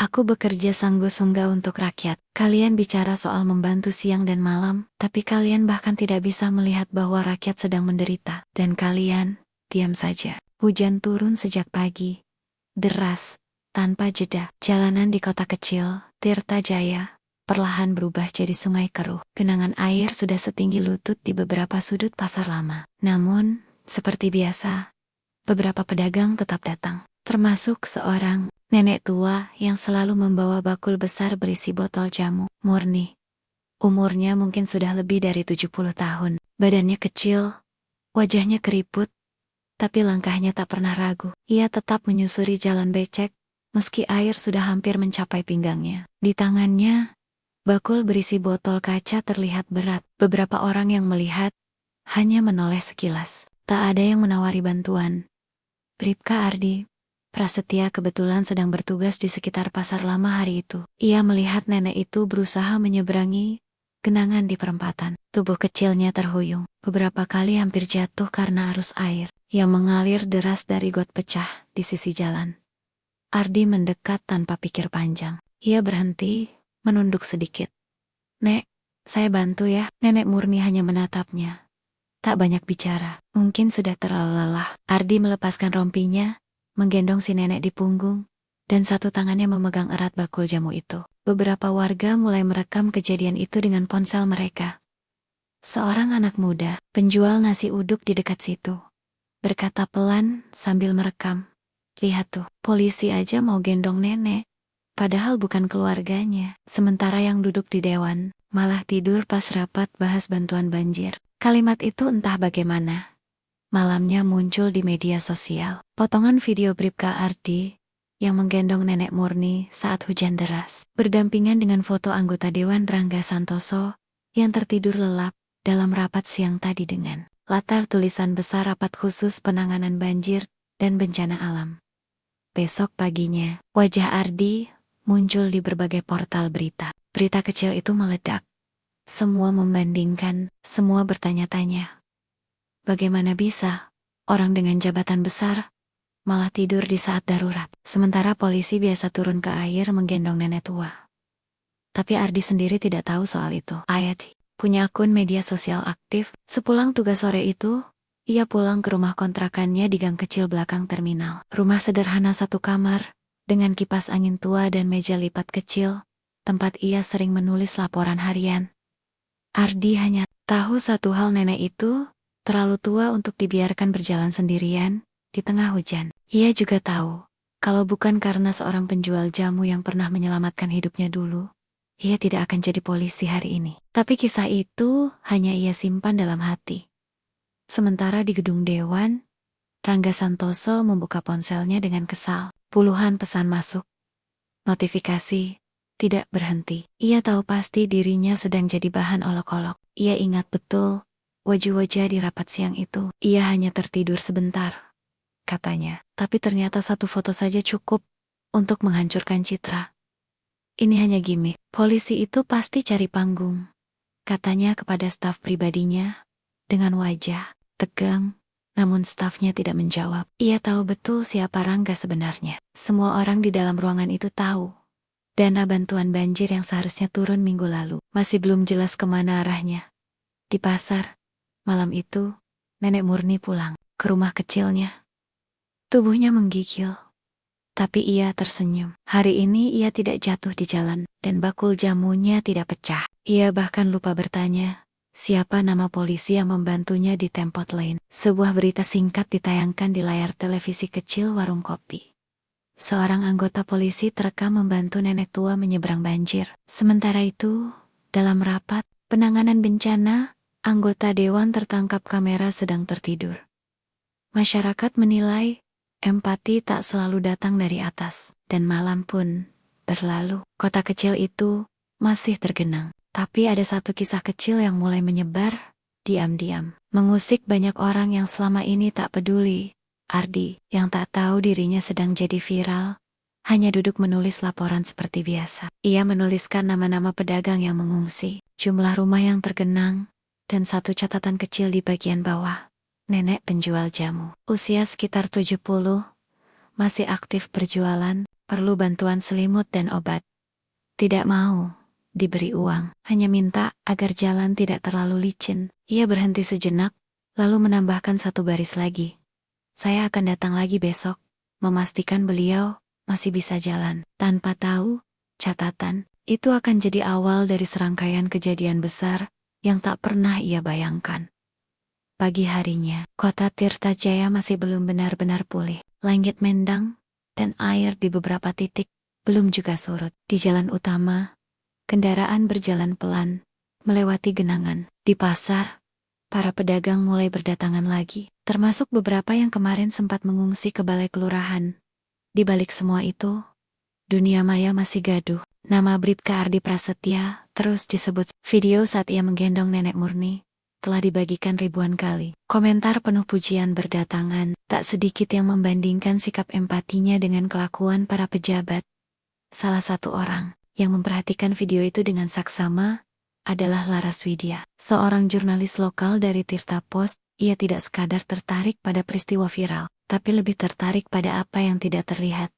Aku bekerja sanggup-sungguh untuk rakyat. Kalian bicara soal membantu siang dan malam, tapi kalian bahkan tidak bisa melihat bahwa rakyat sedang menderita. Dan kalian, diam saja. Hujan turun sejak pagi. Deras, tanpa jeda. Jalanan di kota kecil, Tirtajaya, perlahan berubah jadi sungai keruh. Genangan air sudah setinggi lutut di beberapa sudut pasar lama. Namun, seperti biasa, beberapa pedagang tetap datang. Termasuk seorang nenek tua yang selalu membawa bakul besar berisi botol jamu murni. Umurnya mungkin sudah lebih dari 70 tahun. Badannya kecil, wajahnya keriput, tapi langkahnya tak pernah ragu. Ia tetap menyusuri jalan becek, meski air sudah hampir mencapai pinggangnya. Di tangannya, bakul berisi botol kaca terlihat berat. Beberapa orang yang melihat hanya menoleh sekilas. Tak ada yang menawari bantuan. Bribka Ardi Prasetya kebetulan sedang bertugas di sekitar pasar lama hari itu. Ia melihat nenek itu berusaha menyeberangi genangan di perempatan. Tubuh kecilnya terhuyung. Beberapa kali hampir jatuh karena arus air yang mengalir deras dari got pecah di sisi jalan. Ardi mendekat tanpa pikir panjang. Ia berhenti, menunduk sedikit. "Nek, saya bantu ya." Nenek murni hanya menatapnya. Tak banyak bicara. Mungkin sudah terlalu lelah. Ardi melepaskan rompinya, menggendong si nenek di punggung, dan satu tangannya memegang erat bakul jamu itu. Beberapa warga mulai merekam kejadian itu dengan ponsel mereka. Seorang anak muda, penjual nasi uduk di dekat situ, berkata pelan sambil merekam. "Lihat tuh, polisi aja mau gendong nenek, padahal bukan keluarganya." Sementara yang duduk di dewan, malah tidur pas rapat bahas bantuan banjir. Kalimat itu entah bagaimana malamnya muncul di media sosial. Potongan video Bribka Ardi yang menggendong nenek murni saat hujan deras, berdampingan dengan foto anggota Dewan Rangga Santoso yang tertidur lelap dalam rapat siang tadi dengan latar tulisan besar rapat khusus penanganan banjir dan bencana alam. Besok paginya, wajah Ardi muncul di berbagai portal berita. Berita kecil itu meledak. Semua membandingkan, semua bertanya-tanya. Bagaimana bisa orang dengan jabatan besar malah tidur di saat darurat, sementara polisi biasa turun ke air menggendong nenek tua. Tapi Ardi sendiri tidak tahu soal itu. Ayati punya akun media sosial aktif. Sepulang tugas sore itu, ia pulang ke rumah kontrakannya di gang kecil belakang terminal. Rumah sederhana satu kamar, dengan kipas angin tua dan meja lipat kecil, tempat ia sering menulis laporan harian. Ardi hanya tahu satu hal, nenek itu terlalu tua untuk dibiarkan berjalan sendirian di tengah hujan. Ia juga tahu, kalau bukan karena seorang penjual jamu yang pernah menyelamatkan hidupnya dulu, ia tidak akan jadi polisi hari ini. Tapi kisah itu hanya ia simpan dalam hati. Sementara di gedung Dewan, Rangga Santoso membuka ponselnya dengan kesal. Puluhan pesan masuk. Notifikasi tidak berhenti. Ia tahu pasti dirinya sedang jadi bahan olok-olok. Ia ingat betul wajah-wajah di rapat siang itu. Ia hanya tertidur sebentar, katanya. Tapi ternyata satu foto saja cukup untuk menghancurkan citra. Ini hanya gimmick. Polisi itu pasti cari panggung, katanya kepada staf pribadinya dengan wajah tegang. Namun stafnya tidak menjawab. Ia tahu betul siapa Rangga sebenarnya. Semua orang di dalam ruangan itu tahu. Dana bantuan banjir yang seharusnya turun minggu lalu masih belum jelas kemana arahnya. Di pasar, malam itu, nenek murni pulang ke rumah kecilnya. Tubuhnya menggigil, tapi ia tersenyum. Hari ini ia tidak jatuh di jalan, dan bakul jamunya tidak pecah. Ia bahkan lupa bertanya, siapa nama polisi yang membantunya di tempat lain. Sebuah berita singkat ditayangkan di layar televisi kecil warung kopi. Seorang anggota polisi terekam membantu nenek tua menyeberang banjir. Sementara itu, dalam rapat penanganan bencana, anggota dewan tertangkap kamera sedang tertidur. Masyarakat menilai, empati tak selalu datang dari atas, dan malam pun berlalu. Kota kecil itu masih tergenang, tapi ada satu kisah kecil yang mulai menyebar, diam-diam, mengusik banyak orang yang selama ini tak peduli. Ardi, yang tak tahu dirinya sedang jadi viral, hanya duduk menulis laporan seperti biasa. Ia menuliskan nama-nama pedagang yang mengungsi, jumlah rumah yang tergenang, dan satu catatan kecil di bagian bawah. Nenek penjual jamu, usia sekitar 70, masih aktif berjualan, perlu bantuan selimut dan obat. Tidak mau diberi uang, hanya minta agar jalan tidak terlalu licin. Ia berhenti sejenak, lalu menambahkan satu baris lagi. Saya akan datang lagi besok, memastikan beliau masih bisa jalan. Tanpa tahu, catatan, itu akan jadi awal dari serangkaian kejadian besar yang tak pernah ia bayangkan. Pagi harinya, kota Tirtajaya masih belum benar-benar pulih. Langit mendang, dan air di beberapa titik belum juga surut. Di jalan utama, kendaraan berjalan pelan, melewati genangan. Di pasar, para pedagang mulai berdatangan lagi, termasuk beberapa yang kemarin sempat mengungsi ke balai kelurahan. Di balik semua itu, dunia maya masih gaduh. Nama Bribka Ardi Prasetya terus disebut. Video saat ia menggendong nenek Murni telah dibagikan ribuan kali. Komentar penuh pujian berdatangan, tak sedikit yang membandingkan sikap empatinya dengan kelakuan para pejabat. Salah satu orang yang memperhatikan video itu dengan saksama adalah Laras Widya, seorang jurnalis lokal dari Tirta Post. Ia tidak sekadar tertarik pada peristiwa viral, tapi lebih tertarik pada apa yang tidak terlihat.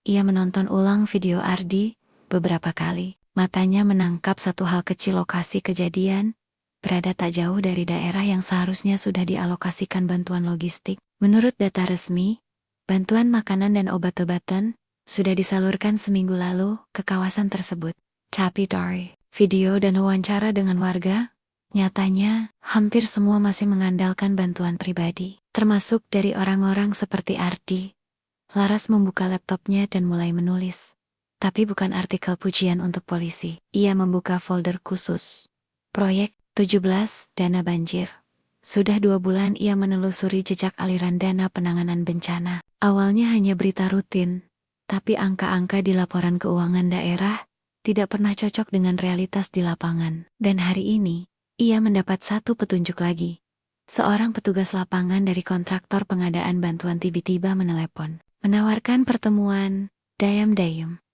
Ia menonton ulang video Ardi beberapa kali. Matanya menangkap satu hal kecil: lokasi kejadian berada tak jauh dari daerah yang seharusnya sudah dialokasikan bantuan logistik. Menurut data resmi, bantuan makanan dan obat-obatan sudah disalurkan seminggu lalu ke kawasan tersebut. Tapi dari video dan wawancara dengan warga, nyatanya hampir semua masih mengandalkan bantuan pribadi, termasuk dari orang-orang seperti Ardi. Laras membuka laptopnya dan mulai menulis. Tapi bukan artikel pujian untuk polisi. Ia membuka folder khusus. Proyek 17 Dana Banjir. Sudah 2 bulan ia menelusuri jejak aliran dana penanganan bencana. Awalnya hanya berita rutin, tapi angka-angka di laporan keuangan daerah tidak pernah cocok dengan realitas di lapangan. Dan hari ini, ia mendapat satu petunjuk lagi. Seorang petugas lapangan dari kontraktor pengadaan bantuan tiba-tiba menelepon, menawarkan pertemuan dayam-dayam.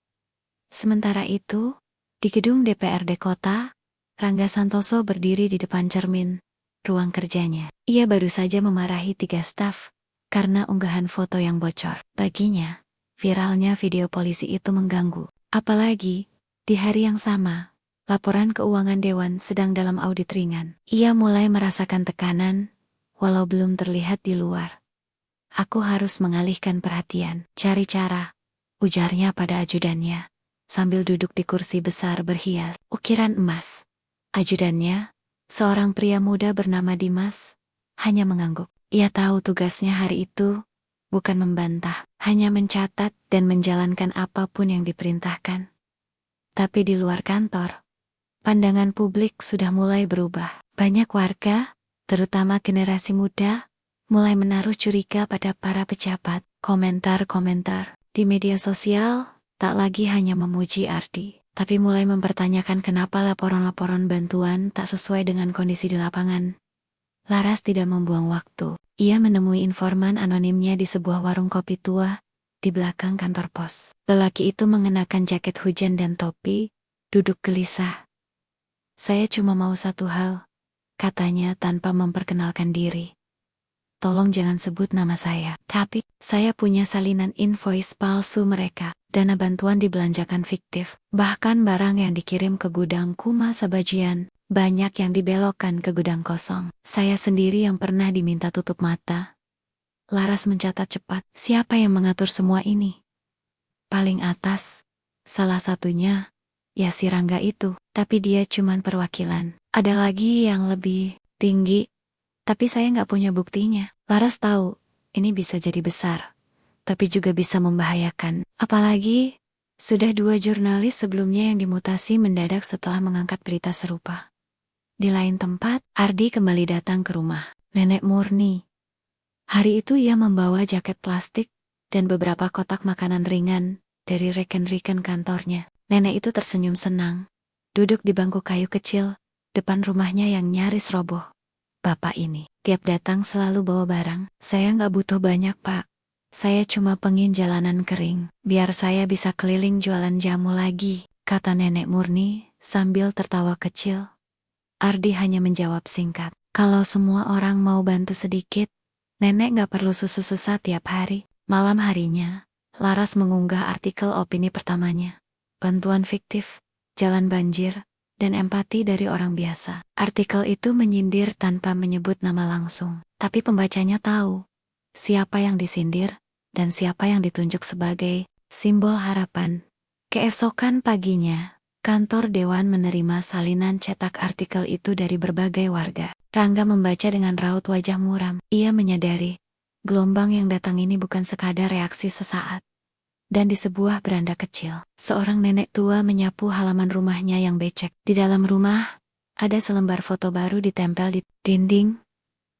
Sementara itu, di gedung DPRD Kota, Rangga Santoso berdiri di depan cermin ruang kerjanya. Ia baru saja memarahi 3 staf karena unggahan foto yang bocor. Baginya, viralnya video polisi itu mengganggu. Apalagi, di hari yang sama, laporan keuangan Dewan sedang dalam audit ringan. Ia mulai merasakan tekanan, walau belum terlihat di luar. Aku harus mengalihkan perhatian. Cari cara, ujarnya pada ajudannya, sambil duduk di kursi besar berhias ukiran emas. Ajudannya, seorang pria muda bernama Dimas, hanya mengangguk. Ia tahu tugasnya hari itu bukan membantah, hanya mencatat dan menjalankan apapun yang diperintahkan. Tapi di luar kantor, pandangan publik sudah mulai berubah. Banyak warga, terutama generasi muda, mulai menaruh curiga pada para pejabat. Komentar-komentar di media sosial tak lagi hanya memuji Ardi, tapi mulai mempertanyakan kenapa laporan-laporan bantuan tak sesuai dengan kondisi di lapangan. Laras tidak membuang waktu. Ia menemui informan anonimnya di sebuah warung kopi tua di belakang kantor pos. Lelaki itu mengenakan jaket hujan dan topi, duduk gelisah. "Saya cuma mau satu hal," katanya tanpa memperkenalkan diri. "Tolong jangan sebut nama saya. Tapi, saya punya salinan invoice palsu mereka. Dana bantuan dibelanjakan fiktif. Bahkan barang yang dikirim ke gudangku masa bagian, banyak yang dibelokkan ke gudang kosong. Saya sendiri yang pernah diminta tutup mata." Laras mencatat cepat. Siapa yang mengatur semua ini? Paling atas, salah satunya, ya si Rangga itu. Tapi dia cuman perwakilan. Ada lagi yang lebih tinggi, tapi saya nggak punya buktinya. Laras tahu, ini bisa jadi besar, tapi juga bisa membahayakan. Apalagi, sudah 2 jurnalis sebelumnya yang dimutasi mendadak setelah mengangkat berita serupa. Di lain tempat, Ardi kembali datang ke rumah nenek Murni. Hari itu ia membawa jaket plastik dan beberapa kotak makanan ringan dari rekan-rekan kantornya. Nenek itu tersenyum senang, duduk di bangku kayu kecil depan rumahnya yang nyaris roboh. "Bapak ini, tiap datang selalu bawa barang." "Saya nggak butuh banyak, Pak. Saya cuma pengen jalanan kering, biar saya bisa keliling jualan jamu lagi," kata nenek Murni sambil tertawa kecil. Ardi hanya menjawab singkat, "Kalau semua orang mau bantu sedikit, nenek nggak perlu susah-susah tiap hari." Malam harinya, Laras mengunggah artikel opini pertamanya. Bantuan fiktif, jalan banjir, dan empati dari orang biasa. Artikel itu menyindir tanpa menyebut nama langsung. Tapi pembacanya tahu siapa yang disindir dan siapa yang ditunjuk sebagai simbol harapan. Keesokan paginya, kantor dewan menerima salinan cetak artikel itu dari berbagai warga. Rangga membaca dengan raut wajah muram. Ia menyadari gelombang yang datang ini bukan sekadar reaksi sesaat. Dan di sebuah beranda kecil, seorang nenek tua menyapu halaman rumahnya yang becek. Di dalam rumah, ada selembar foto baru ditempel di dinding.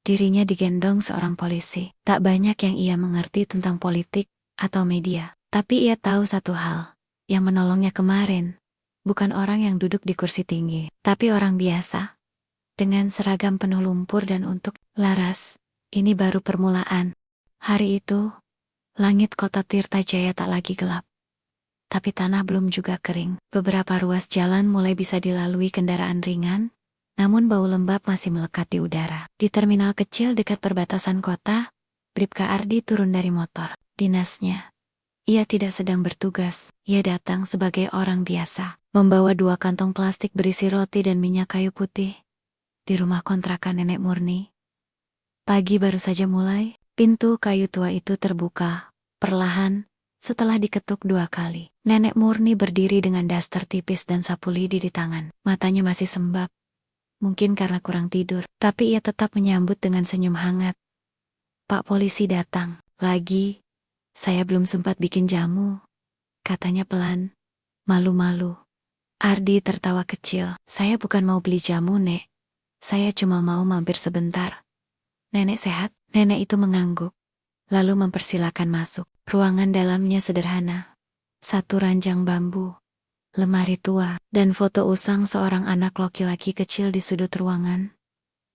Dirinya digendong seorang polisi. Tak banyak yang ia mengerti tentang politik atau media. Tapi ia tahu satu hal. Yang menolongnya kemarin, bukan orang yang duduk di kursi tinggi, tapi orang biasa. Dengan seragam penuh lumpur dan untuk Laras, ini baru permulaan. Hari itu, langit kota Tirtajaya tak lagi gelap. Tapi tanah belum juga kering. Beberapa ruas jalan mulai bisa dilalui kendaraan ringan, namun bau lembab masih melekat di udara. Di terminal kecil dekat perbatasan kota, Bribka Ardi turun dari motor dinasnya. Ia tidak sedang bertugas, ia datang sebagai orang biasa, membawa 2 kantong plastik berisi roti dan minyak kayu putih. Di rumah kontrakan Nenek Murni. Pagi baru saja mulai, pintu kayu tua itu terbuka, perlahan, setelah diketuk 2 kali. Nenek Murni berdiri dengan daster tipis dan sapu lidi di tangan. Matanya masih sembab. Mungkin karena kurang tidur, tapi ia tetap menyambut dengan senyum hangat. Pak polisi datang, lagi. Saya belum sempat bikin jamu, katanya pelan, malu-malu. Ardi tertawa kecil. Saya bukan mau beli jamu, Nek. Saya cuma mau mampir sebentar. Nenek sehat? Nenek itu mengangguk, lalu mempersilakan masuk. Ruangan dalamnya sederhana. 1 ranjang bambu, lemari tua, dan foto usang seorang anak laki-laki kecil di sudut ruangan.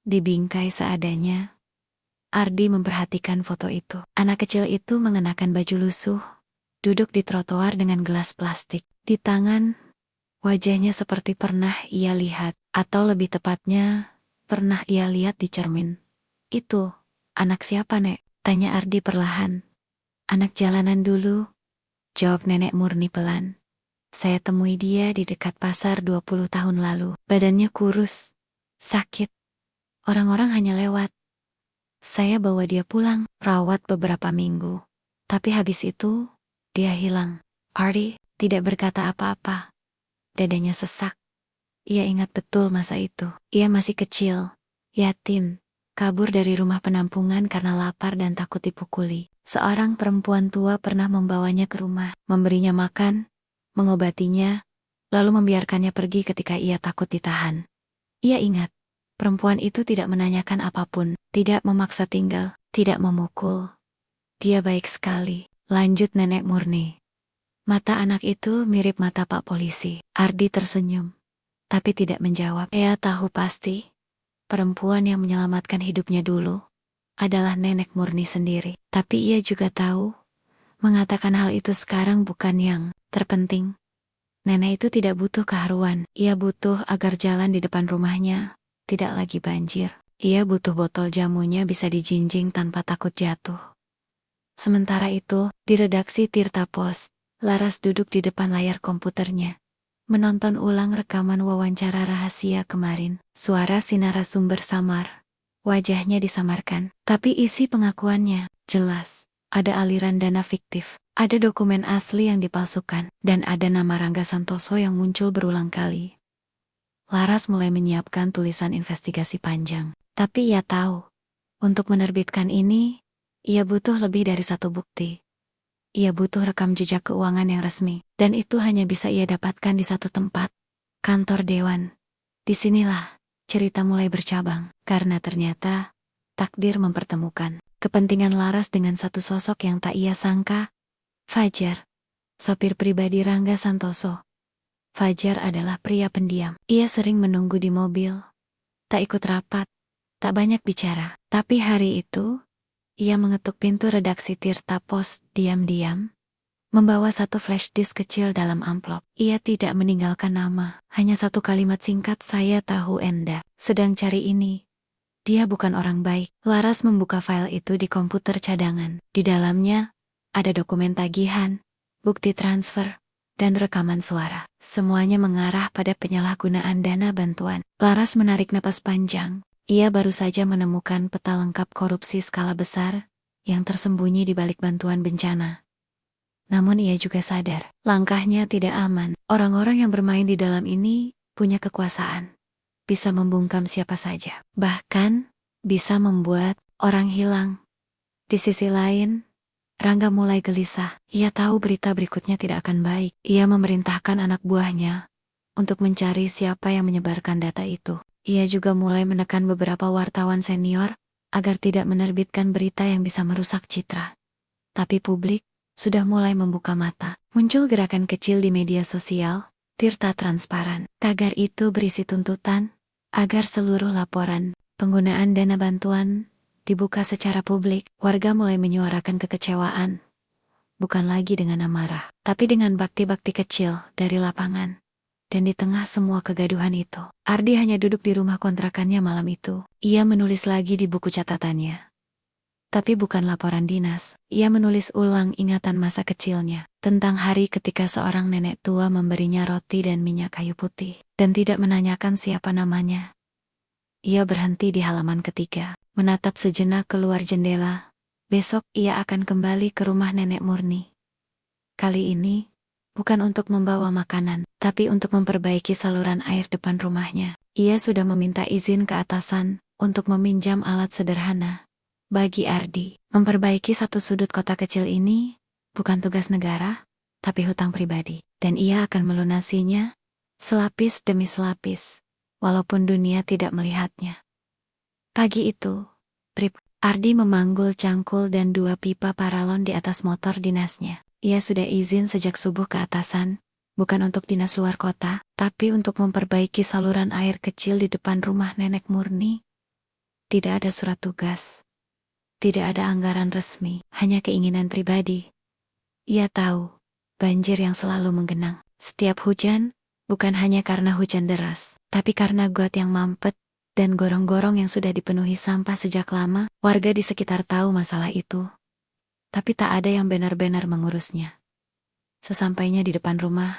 Dibingkai seadanya. Ardi memperhatikan foto itu. Anak kecil itu mengenakan baju lusuh, duduk di trotoar dengan gelas plastik. Di tangan, wajahnya seperti pernah ia lihat, atau lebih tepatnya, pernah ia lihat di cermin. Itu, anak siapa, Nek? Tanya Ardi perlahan. Anak jalanan dulu, jawab Nenek Murni pelan. Saya temui dia di dekat pasar 20 tahun lalu. Badannya kurus, sakit. Orang-orang hanya lewat. Saya bawa dia pulang, rawat beberapa minggu. Tapi habis itu, dia hilang. Ardi tidak berkata apa-apa. Dadanya sesak. Ia ingat betul masa itu. Ia masih kecil, yatim, kabur dari rumah penampungan karena lapar dan takut dipukuli. Seorang perempuan tua pernah membawanya ke rumah, memberinya makan, mengobatinya, lalu membiarkannya pergi ketika ia takut ditahan. Ia ingat, perempuan itu tidak menanyakan apapun, tidak memaksa tinggal, tidak memukul. Dia baik sekali, lanjut Nenek Murni. Mata anak itu mirip mata Pak Polisi. Ardi tersenyum, tapi tidak menjawab. Ia tahu pasti, perempuan yang menyelamatkan hidupnya dulu adalah Nenek Murni sendiri. Tapi ia juga tahu, mengatakan hal itu sekarang bukan yang terpenting. Nenek itu tidak butuh keharuan. Ia butuh agar jalan di depan rumahnya tidak lagi banjir. Ia butuh botol jamunya bisa dijinjing tanpa takut jatuh. Sementara itu, di redaksi Tirta Pos, Laras duduk di depan layar komputernya, menonton ulang rekaman wawancara rahasia kemarin. Suara si narasumber samar, wajahnya disamarkan, tapi isi pengakuannya jelas. Ada aliran dana fiktif, ada dokumen asli yang dipalsukan, dan ada nama Rangga Santoso yang muncul berulang kali. Laras mulai menyiapkan tulisan investigasi panjang, tapi ia tahu, untuk menerbitkan ini, ia butuh lebih dari 1 bukti. Ia butuh rekam jejak keuangan yang resmi, dan itu hanya bisa ia dapatkan di 1 tempat, kantor dewan. Disinilah cerita mulai bercabang, karena ternyata takdir mempertemukan kepentingan Laras dengan satu sosok yang tak ia sangka, Fajar, sopir pribadi Rangga Santoso. Fajar adalah pria pendiam. Ia sering menunggu di mobil, tak ikut rapat, tak banyak bicara. Tapi hari itu, ia mengetuk pintu redaksi Tirta Pos diam-diam, membawa 1 flash disk kecil dalam amplop. Ia tidak meninggalkan nama, hanya 1 kalimat singkat, saya tahu Anda sedang cari ini. Dia bukan orang baik. Laras membuka file itu di komputer cadangan. Di dalamnya, Ada dokumen tagihan, bukti transfer, dan rekaman suara. Semuanya mengarah pada penyalahgunaan dana bantuan. Laras menarik napas panjang. Ia baru saja menemukan peta lengkap korupsi skala besar yang tersembunyi di balik bantuan bencana. Namun ia juga sadar, langkahnya tidak aman. Orang-orang yang bermain di dalam ini punya kekuasaan. Bisa membungkam siapa saja. Bahkan, bisa membuat orang hilang. Di sisi lain, Rangga mulai gelisah. Ia tahu berita berikutnya tidak akan baik. Ia memerintahkan anak buahnya untuk mencari siapa yang menyebarkan data itu. Ia juga mulai menekan beberapa wartawan senior agar tidak menerbitkan berita yang bisa merusak citra. Tapi publik sudah mulai membuka mata. Muncul gerakan kecil di media sosial, Tirta Transparan. Tagar itu berisi tuntutan agar seluruh laporan penggunaan dana bantuan dibuka secara publik. Warga mulai menyuarakan kekecewaan, bukan lagi dengan amarah, tapi dengan bakti-bakti kecil dari lapangan. Dan di tengah semua kegaduhan itu, Ardi hanya duduk di rumah kontrakannya malam itu. Ia menulis lagi di buku catatannya. Tapi bukan laporan dinas, ia menulis ulang ingatan masa kecilnya, tentang hari ketika seorang nenek tua memberinya roti dan minyak kayu putih, dan tidak menanyakan siapa namanya. Ia berhenti di halaman ketiga, menatap sejenak keluar jendela. Besok ia akan kembali ke rumah nenek Murni. Kali ini, bukan untuk membawa makanan, tapi untuk memperbaiki saluran air depan rumahnya. Ia sudah meminta izin ke atasan untuk meminjam alat sederhana. Bagi Ardi, memperbaiki satu sudut kota kecil ini bukan tugas negara, tapi hutang pribadi. Dan ia akan melunasinya selapis demi selapis, walaupun dunia tidak melihatnya. Pagi itu, Ardi memanggul cangkul dan 2 pipa paralon di atas motor dinasnya. Ia sudah izin sejak subuh ke atasan, bukan untuk dinas luar kota, tapi untuk memperbaiki saluran air kecil di depan rumah nenek Murni. Tidak ada surat tugas. Tidak ada anggaran resmi, hanya keinginan pribadi. Ia tahu, banjir yang selalu menggenang. Setiap hujan, bukan hanya karena hujan deras, tapi karena got yang mampet, dan gorong-gorong yang sudah dipenuhi sampah sejak lama. Warga di sekitar tahu masalah itu, tapi tak ada yang benar-benar mengurusnya. Sesampainya di depan rumah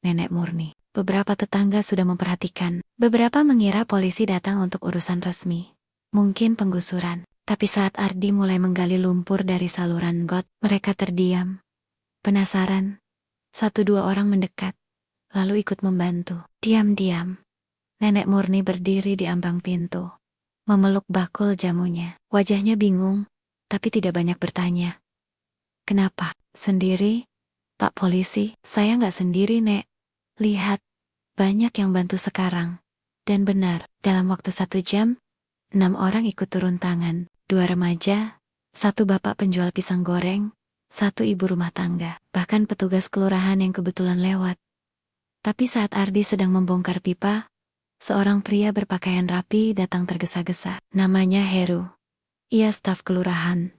nenek Murni, beberapa tetangga sudah memperhatikan. Beberapa mengira polisi datang untuk urusan resmi, mungkin penggusuran. Tapi saat Ardi mulai menggali lumpur dari saluran got, mereka terdiam. Penasaran, 1-2 orang mendekat, lalu ikut membantu. Diam-diam, nenek Murni berdiri di ambang pintu, memeluk bakul jamunya. Wajahnya bingung, tapi tidak banyak bertanya. Kenapa? Sendiri? Pak Polisi, saya nggak sendiri, Nek. Lihat, banyak yang bantu sekarang. Dan benar, dalam waktu 1 jam, 6 orang ikut turun tangan. 2 remaja, 1 bapak penjual pisang goreng, 1 ibu rumah tangga, bahkan petugas kelurahan yang kebetulan lewat. Tapi saat Ardi sedang membongkar pipa, seorang pria berpakaian rapi datang tergesa-gesa. Namanya Heru. Ia staf kelurahan.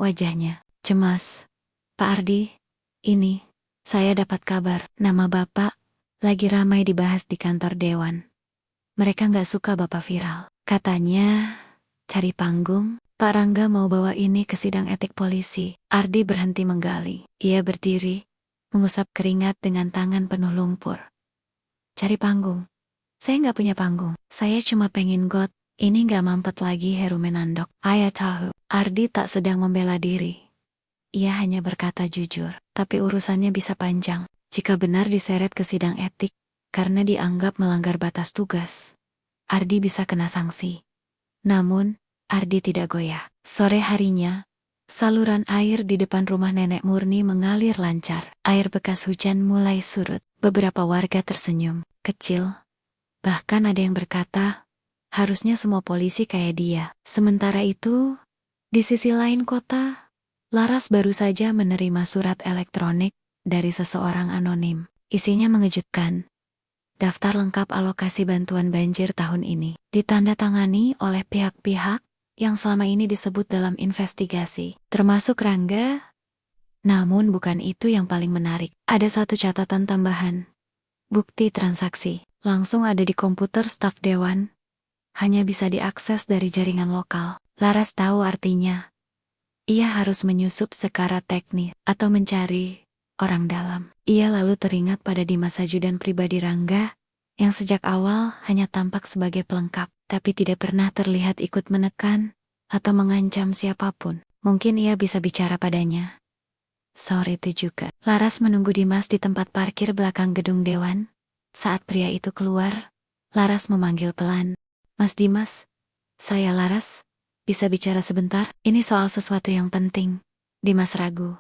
Wajahnya cemas. Pak Ardi, ini, saya dapat kabar, nama Bapak lagi ramai dibahas di kantor dewan. Mereka nggak suka Bapak viral. Katanya, cari panggung. Pak Rangga mau bawa ini ke sidang etik polisi. Ardi berhenti menggali. Ia berdiri, mengusap keringat dengan tangan penuh lumpur. Cari panggung. Saya nggak punya panggung. Saya cuma pengen got. Ini nggak mampet lagi, Heru menandok. Ayah tahu. Ardi tak sedang membela diri. Ia hanya berkata jujur. Tapi urusannya bisa panjang. Jika benar diseret ke sidang etik, karena dianggap melanggar batas tugas, Ardi bisa kena sanksi. Namun, Ardi tidak goyah. Sore harinya, saluran air di depan rumah nenek Murni mengalir lancar. Air bekas hujan mulai surut. Beberapa warga tersenyum kecil. Bahkan ada yang berkata, harusnya semua polisi kayak dia. Sementara itu, di sisi lain kota, Laras baru saja menerima surat elektronik dari seseorang anonim. Isinya mengejutkan. Daftar lengkap alokasi bantuan banjir tahun ini, ditandatangani oleh pihak-pihak yang selama ini disebut dalam investigasi, termasuk Rangga. Namun bukan itu yang paling menarik. Ada satu catatan tambahan. Bukti transaksi langsung ada di komputer staf dewan. Hanya bisa diakses dari jaringan lokal. Laras tahu artinya. Ia harus menyusup secara teknis atau mencari orang dalam. Ia lalu teringat pada Dimas ajudan pribadi Rangga, yang sejak awal hanya tampak sebagai pelengkap, tapi tidak pernah terlihat ikut menekan atau mengancam siapapun. Mungkin ia bisa bicara padanya. Sore itu juga, Laras menunggu Dimas di tempat parkir belakang gedung dewan. Saat pria itu keluar, Laras memanggil pelan. Mas Dimas, saya Laras, bisa bicara sebentar? Ini soal sesuatu yang penting. Dimas ragu,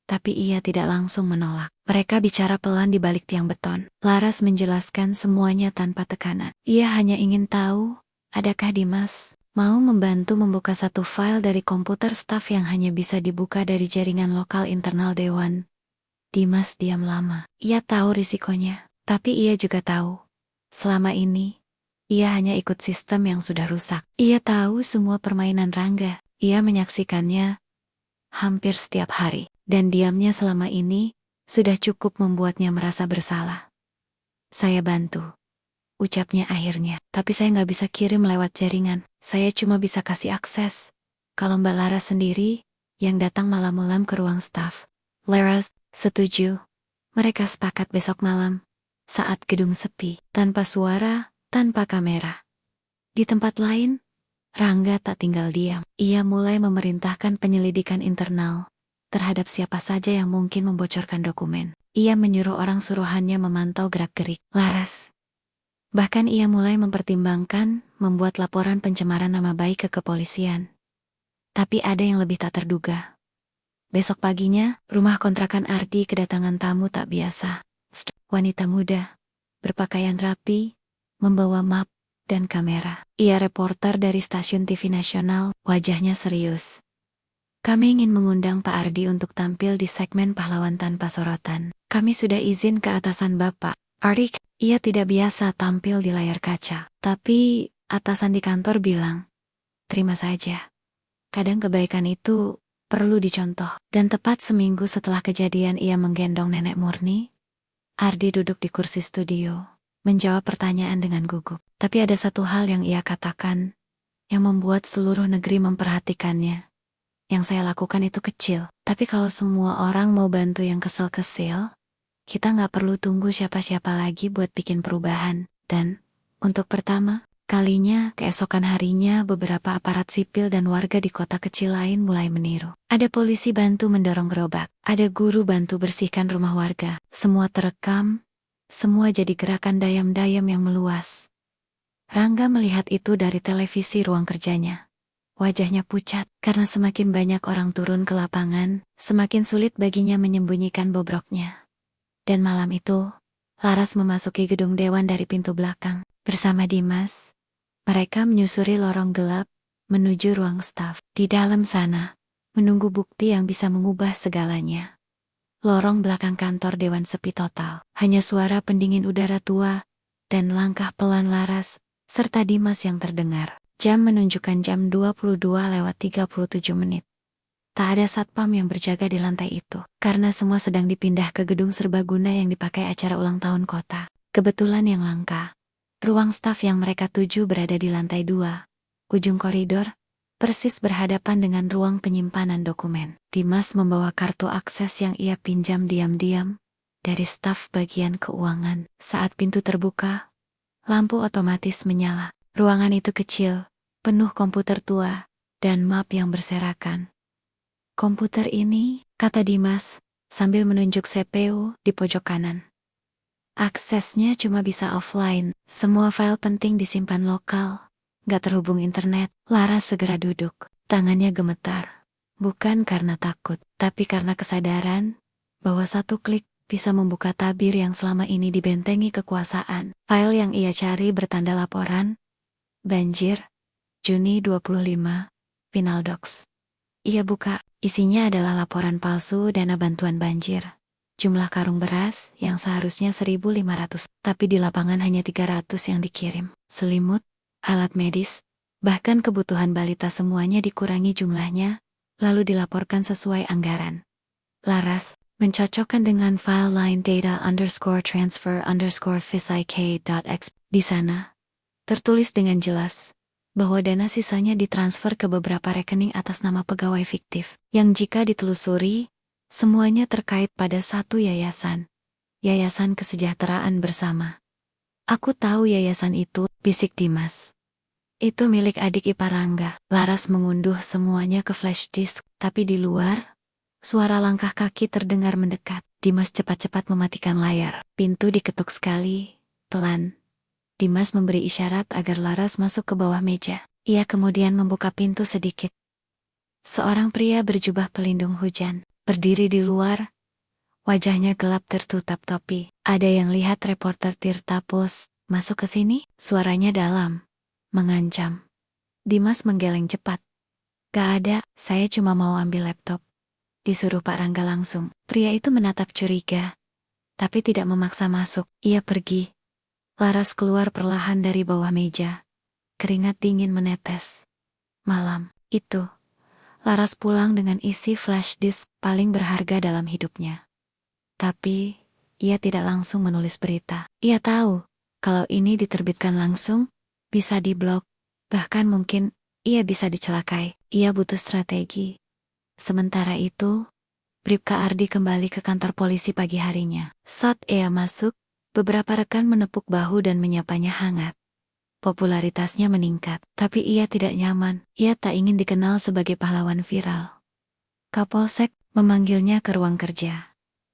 tapi ia tidak langsung menolak. Mereka bicara pelan di balik tiang beton. Laras menjelaskan semuanya tanpa tekanan. Ia hanya ingin tahu, adakah Dimas mau membantu membuka satu file dari komputer staf yang hanya bisa dibuka dari jaringan lokal internal dewan. Dimas diam lama. Ia tahu risikonya, tapi ia juga tahu, selama ini, ia hanya ikut sistem yang sudah rusak. Ia tahu semua permainan Rangga. Ia menyaksikannya hampir setiap hari, dan diamnya selama ini sudah cukup membuatnya merasa bersalah. Saya bantu, ucapnya akhirnya. Tapi saya nggak bisa kirim lewat jaringan. Saya cuma bisa kasih akses. Kalau Mbak Laras sendiri, yang datang malam-malam ke ruang staf. Laras, setuju. Mereka sepakat besok malam. Saat gedung sepi, tanpa suara, tanpa kamera. Di tempat lain, Rangga tak tinggal diam. Ia mulai memerintahkan penyelidikan internal terhadap siapa saja yang mungkin membocorkan dokumen. Ia menyuruh orang suruhannya memantau gerak-gerik Laras. Bahkan ia mulai mempertimbangkan membuat laporan pencemaran nama baik ke kepolisian. Tapi ada yang lebih tak terduga. Besok paginya, rumah kontrakan Ardi kedatangan tamu tak biasa. Wanita muda, berpakaian rapi, membawa map dan kamera. Ia reporter dari stasiun TV nasional, wajahnya serius. Kami ingin mengundang Pak Ardi untuk tampil di segmen Pahlawan Tanpa Sorotan. Kami sudah izin ke atasan Bapak. Ardi, ia tidak biasa tampil di layar kaca. Tapi atasan di kantor bilang, terima saja. Kadang kebaikan itu perlu dicontoh. Dan tepat seminggu setelah kejadian ia menggendong nenek Murni, Ardi duduk di kursi studio, menjawab pertanyaan dengan gugup. Tapi ada satu hal yang ia katakan, yang membuat seluruh negeri memperhatikannya. Yang saya lakukan itu kecil, tapi kalau semua orang mau bantu yang kesel-kesel, kita nggak perlu tunggu siapa-siapa lagi buat bikin perubahan. Dan, untuk pertama kalinya, keesokan harinya beberapa aparat sipil dan warga di kota kecil lain mulai meniru. Ada polisi bantu mendorong gerobak, ada guru bantu bersihkan rumah warga. Semua terekam, semua jadi gerakan dayam-dayam yang meluas. Rangga melihat itu dari televisi ruang kerjanya. Wajahnya pucat, karena semakin banyak orang turun ke lapangan, semakin sulit baginya menyembunyikan bobroknya. Dan malam itu, Laras memasuki gedung dewan dari pintu belakang. Bersama Dimas, mereka menyusuri lorong gelap, menuju ruang staf. Di dalam sana, menunggu bukti yang bisa mengubah segalanya. Lorong belakang kantor dewan sepi total. Hanya suara pendingin udara tua, dan langkah pelan Laras, serta Dimas yang terdengar. Jam menunjukkan jam 22:37. Tak ada satpam yang berjaga di lantai itu, karena semua sedang dipindah ke gedung serbaguna yang dipakai acara ulang tahun kota. Kebetulan yang langka, ruang staf yang mereka tuju berada di lantai 2, ujung koridor, persis berhadapan dengan ruang penyimpanan dokumen. Dimas membawa kartu akses yang ia pinjam diam-diam dari staf bagian keuangan. Saat pintu terbuka, lampu otomatis menyala. Ruangan itu kecil, penuh komputer tua, dan map yang berserakan. Komputer ini, kata Dimas, sambil menunjuk CPU di pojok kanan. Aksesnya cuma bisa offline, semua file penting disimpan lokal. Gak terhubung internet. Laras segera duduk, tangannya gemetar. Bukan karena takut, tapi karena kesadaran bahwa satu klik bisa membuka tabir yang selama ini dibentengi kekuasaan. File yang ia cari bertanda laporan banjir, Juni 25, Final Docs. Ia buka, isinya adalah laporan palsu dana bantuan banjir. Jumlah karung beras yang seharusnya 1.500, tapi di lapangan hanya 300 yang dikirim. Selimut, alat medis, bahkan kebutuhan balita semuanya dikurangi jumlahnya, lalu dilaporkan sesuai anggaran. Laras mencocokkan dengan file line data_transfer_fisik.x. Di sana tertulis dengan jelas bahwa dana sisanya ditransfer ke beberapa rekening atas nama pegawai fiktif, yang jika ditelusuri, semuanya terkait pada satu yayasan. Yayasan Kesejahteraan Bersama. Aku tahu yayasan itu, bisik Dimas. Itu milik adik ipar Rangga. Laras mengunduh semuanya ke flash disk, tapi di luar, suara langkah kaki terdengar mendekat. Dimas cepat-cepat mematikan layar. Pintu diketuk sekali, pelan. Dimas memberi isyarat agar Laras masuk ke bawah meja. Ia kemudian membuka pintu sedikit. Seorang pria berjubah pelindung hujan, berdiri di luar. Wajahnya gelap tertutup topi. Ada yang lihat reporter Tirta Pos masuk ke sini? Suaranya dalam, mengancam. Dimas menggeleng cepat. Gak ada, saya cuma mau ambil laptop. Disuruh Pak Rangga langsung. Pria itu menatap curiga, tapi tidak memaksa masuk. Ia pergi. Laras keluar perlahan dari bawah meja. Keringat dingin menetes. Malam itu, Laras pulang dengan isi flash disk paling berharga dalam hidupnya. Tapi, ia tidak langsung menulis berita. Ia tahu, kalau ini diterbitkan langsung, bisa diblok, bahkan mungkin ia bisa dicelakai. Ia butuh strategi. Sementara itu, Bribka Ardi kembali ke kantor polisi pagi harinya. Saat ia masuk, beberapa rekan menepuk bahu dan menyapanya hangat. Popularitasnya meningkat, tapi ia tidak nyaman. Ia tak ingin dikenal sebagai pahlawan viral. Kapolsek memanggilnya ke ruang kerja.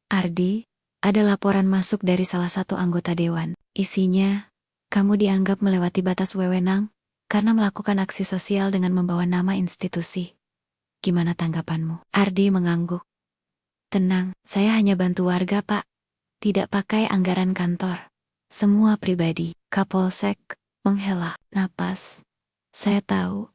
Ardi, ada laporan masuk dari salah satu anggota dewan. Isinya, kamu dianggap melewati batas wewenang karena melakukan aksi sosial dengan membawa nama institusi. Gimana tanggapanmu? Ardi mengangguk. Tenang, saya hanya bantu warga, Pak. Tidak pakai anggaran kantor. Semua pribadi. Kapolsek menghela napas. Saya tahu.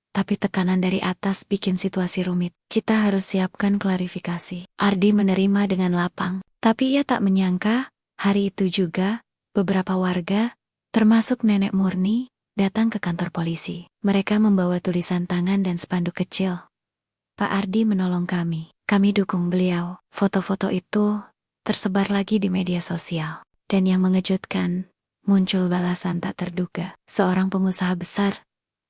Tapi tekanan dari atas bikin situasi rumit. Kita harus siapkan klarifikasi. Ardi menerima dengan lapang. Tapi ia tak menyangka, hari itu juga, beberapa warga, termasuk Nenek Murni, datang ke kantor polisi. Mereka membawa tulisan tangan dan spanduk kecil. Pak Ardi menolong kami. Kami dukung beliau. Foto-foto itu tersebar lagi di media sosial. Dan yang mengejutkan, muncul balasan tak terduga. Seorang pengusaha besar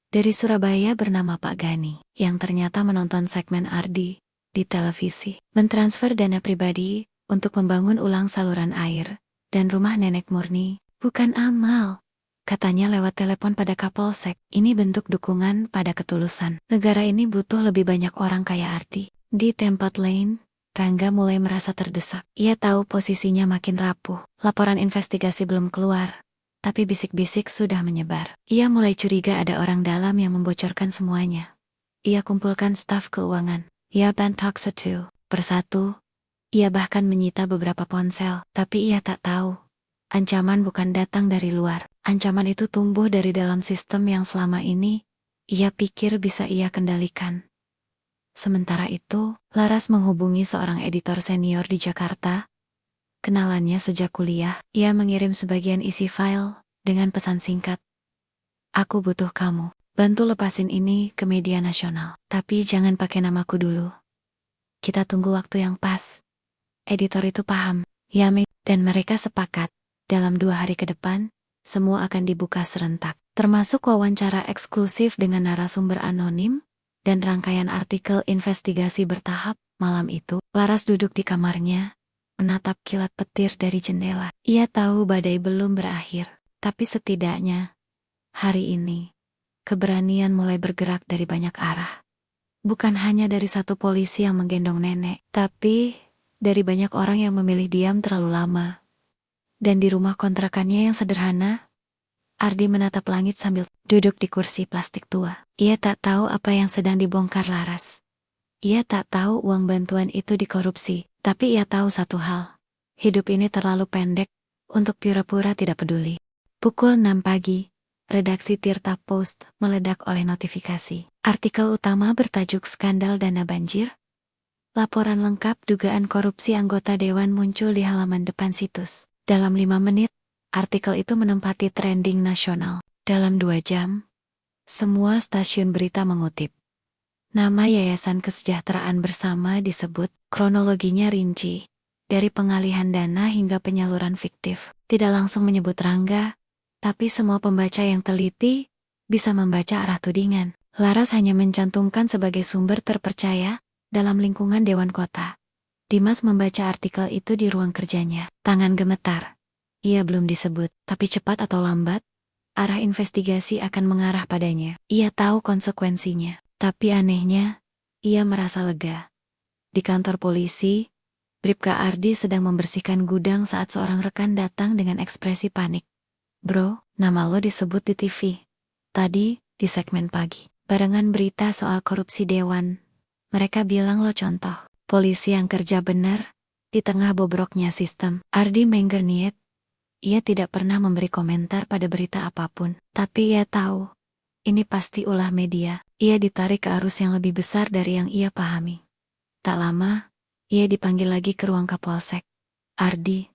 dari Surabaya bernama Pak Gani, yang ternyata menonton segmen Ardi di televisi, mentransfer dana pribadi untuk membangun ulang saluran air dan rumah Nenek Murni. Bukan amal, katanya lewat telepon pada Kapolsek. Ini bentuk dukungan pada ketulusan. Negara ini butuh lebih banyak orang kayak Ardi. Di tempat lain, Rangga mulai merasa terdesak. Ia tahu posisinya makin rapuh. Laporan investigasi belum keluar, tapi bisik-bisik sudah menyebar. Ia mulai curiga ada orang dalam yang membocorkan semuanya. Ia kumpulkan staf keuangan. Ia bentak satu persatu. Ia bahkan menyita beberapa ponsel. Tapi ia tak tahu. Ancaman bukan datang dari luar. Ancaman itu tumbuh dari dalam sistem yang selama ini ia pikir bisa ia kendalikan. Sementara itu, Laras menghubungi seorang editor senior di Jakarta. Kenalannya sejak kuliah, ia mengirim sebagian isi file dengan pesan singkat. Aku butuh kamu. Bantu lepasin ini ke media nasional. Tapi jangan pakai namaku dulu. Kita tunggu waktu yang pas. Editor itu paham. Yame dan mereka sepakat. Dalam 2 hari ke depan, semua akan dibuka serentak. Termasuk wawancara eksklusif dengan narasumber anonim dan rangkaian artikel investigasi bertahap. Malam itu, Laras duduk di kamarnya, menatap kilat petir dari jendela. Ia tahu badai belum berakhir, tapi setidaknya, hari ini, keberanian mulai bergerak dari banyak arah. Bukan hanya dari satu polisi yang menggendong nenek, tapi dari banyak orang yang memilih diam terlalu lama. Dan di rumah kontrakannya yang sederhana, Ardi menatap langit sambil duduk di kursi plastik tua. Ia tak tahu apa yang sedang dibongkar Laras. Ia tak tahu uang bantuan itu dikorupsi, tapi ia tahu satu hal. Hidup ini terlalu pendek untuk pura-pura tidak peduli. Pukul 6 pagi, redaksi Tirta Post meledak oleh notifikasi. Artikel utama bertajuk Skandal Dana Banjir. Laporan lengkap dugaan korupsi anggota dewan muncul di halaman depan situs. Dalam 5 menit, artikel itu menempati trending nasional. Dalam 2 jam, semua stasiun berita mengutip. Nama Yayasan Kesejahteraan Bersama disebut, kronologinya rinci. Dari pengalihan dana hingga penyaluran fiktif. Tidak langsung menyebut Rangga, tapi semua pembaca yang teliti bisa membaca arah tudingan. Laras hanya mencantumkan sebagai sumber terpercaya dalam lingkungan Dewan Kota. Dimas membaca artikel itu di ruang kerjanya. Tangan gemetar. Ia belum disebut, tapi cepat atau lambat, arah investigasi akan mengarah padanya. Ia tahu konsekuensinya. Tapi anehnya, ia merasa lega. Di kantor polisi, Bribka Ardi sedang membersihkan gudang saat seorang rekan datang dengan ekspresi panik. Bro, nama lo disebut di TV. Tadi, di segmen pagi. Barengan berita soal korupsi Dewan. Mereka bilang lo contoh polisi yang kerja benar di tengah bobroknya sistem. Ardi menggernyet. Ia tidak pernah memberi komentar pada berita apapun. Tapi ia tahu, ini pasti ulah media. Ia ditarik ke arus yang lebih besar dari yang ia pahami. Tak lama, ia dipanggil lagi ke ruang Kapolsek. Ardi,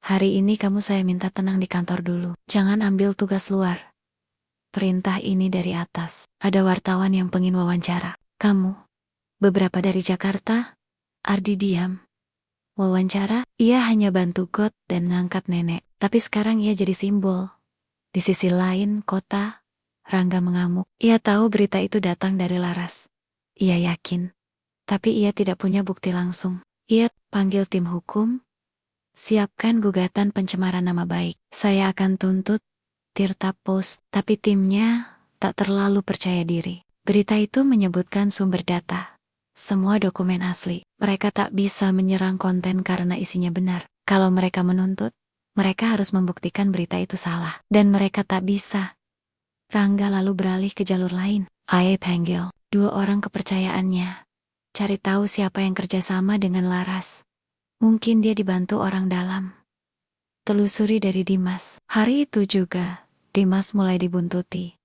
hari ini kamu saya minta tenang di kantor dulu. Jangan ambil tugas luar. Perintah ini dari atas. Ada wartawan yang pengin wawancara. Kamu? Beberapa dari Jakarta? Ardi diam. Wawancara? Ia hanya bantu got dan ngangkat nenek. Tapi sekarang ia jadi simbol. Di sisi lain kota, Rangga mengamuk. Ia tahu berita itu datang dari Laras. Ia yakin. Tapi ia tidak punya bukti langsung. Ia panggil tim hukum. Siapkan gugatan pencemaran nama baik. Saya akan tuntut Tirta Post. Tapi timnya tak terlalu percaya diri. Berita itu menyebutkan sumber data. Semua dokumen asli. Mereka tak bisa menyerang konten karena isinya benar. Kalau mereka menuntut, mereka harus membuktikan berita itu salah. Dan mereka tak bisa. Rangga lalu beralih ke jalur lain. Ia panggil 2 orang kepercayaannya. Cari tahu siapa yang kerjasama dengan Laras. Mungkin dia dibantu orang dalam. Telusuri dari Dimas. Hari itu juga, Dimas mulai dibuntuti.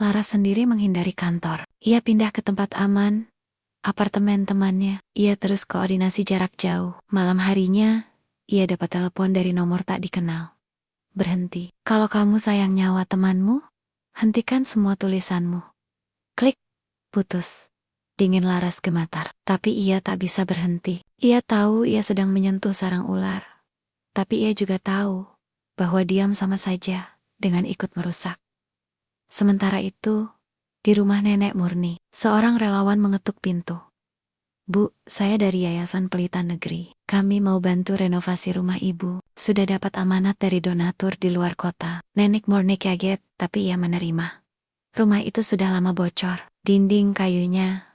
Laras sendiri menghindari kantor. Ia pindah ke tempat aman. Apartemen temannya. Ia terus koordinasi jarak jauh. Malam harinya, ia dapat telepon dari nomor tak dikenal. Berhenti. Kalau kamu sayang nyawa temanmu, hentikan semua tulisanmu. Klik. Putus. Dingin Laras gemetar. Tapi ia tak bisa berhenti. Ia tahu ia sedang menyentuh sarang ular. Tapi ia juga tahu bahwa diam sama saja dengan ikut merusak. Sementara itu, di rumah Nenek Murni, seorang relawan mengetuk pintu. Bu, saya dari Yayasan Pelita Negeri. Kami mau bantu renovasi rumah ibu. Sudah dapat amanat dari donatur di luar kota. Nenek Murni kaget, tapi ia menerima. Rumah itu sudah lama bocor. Dinding kayunya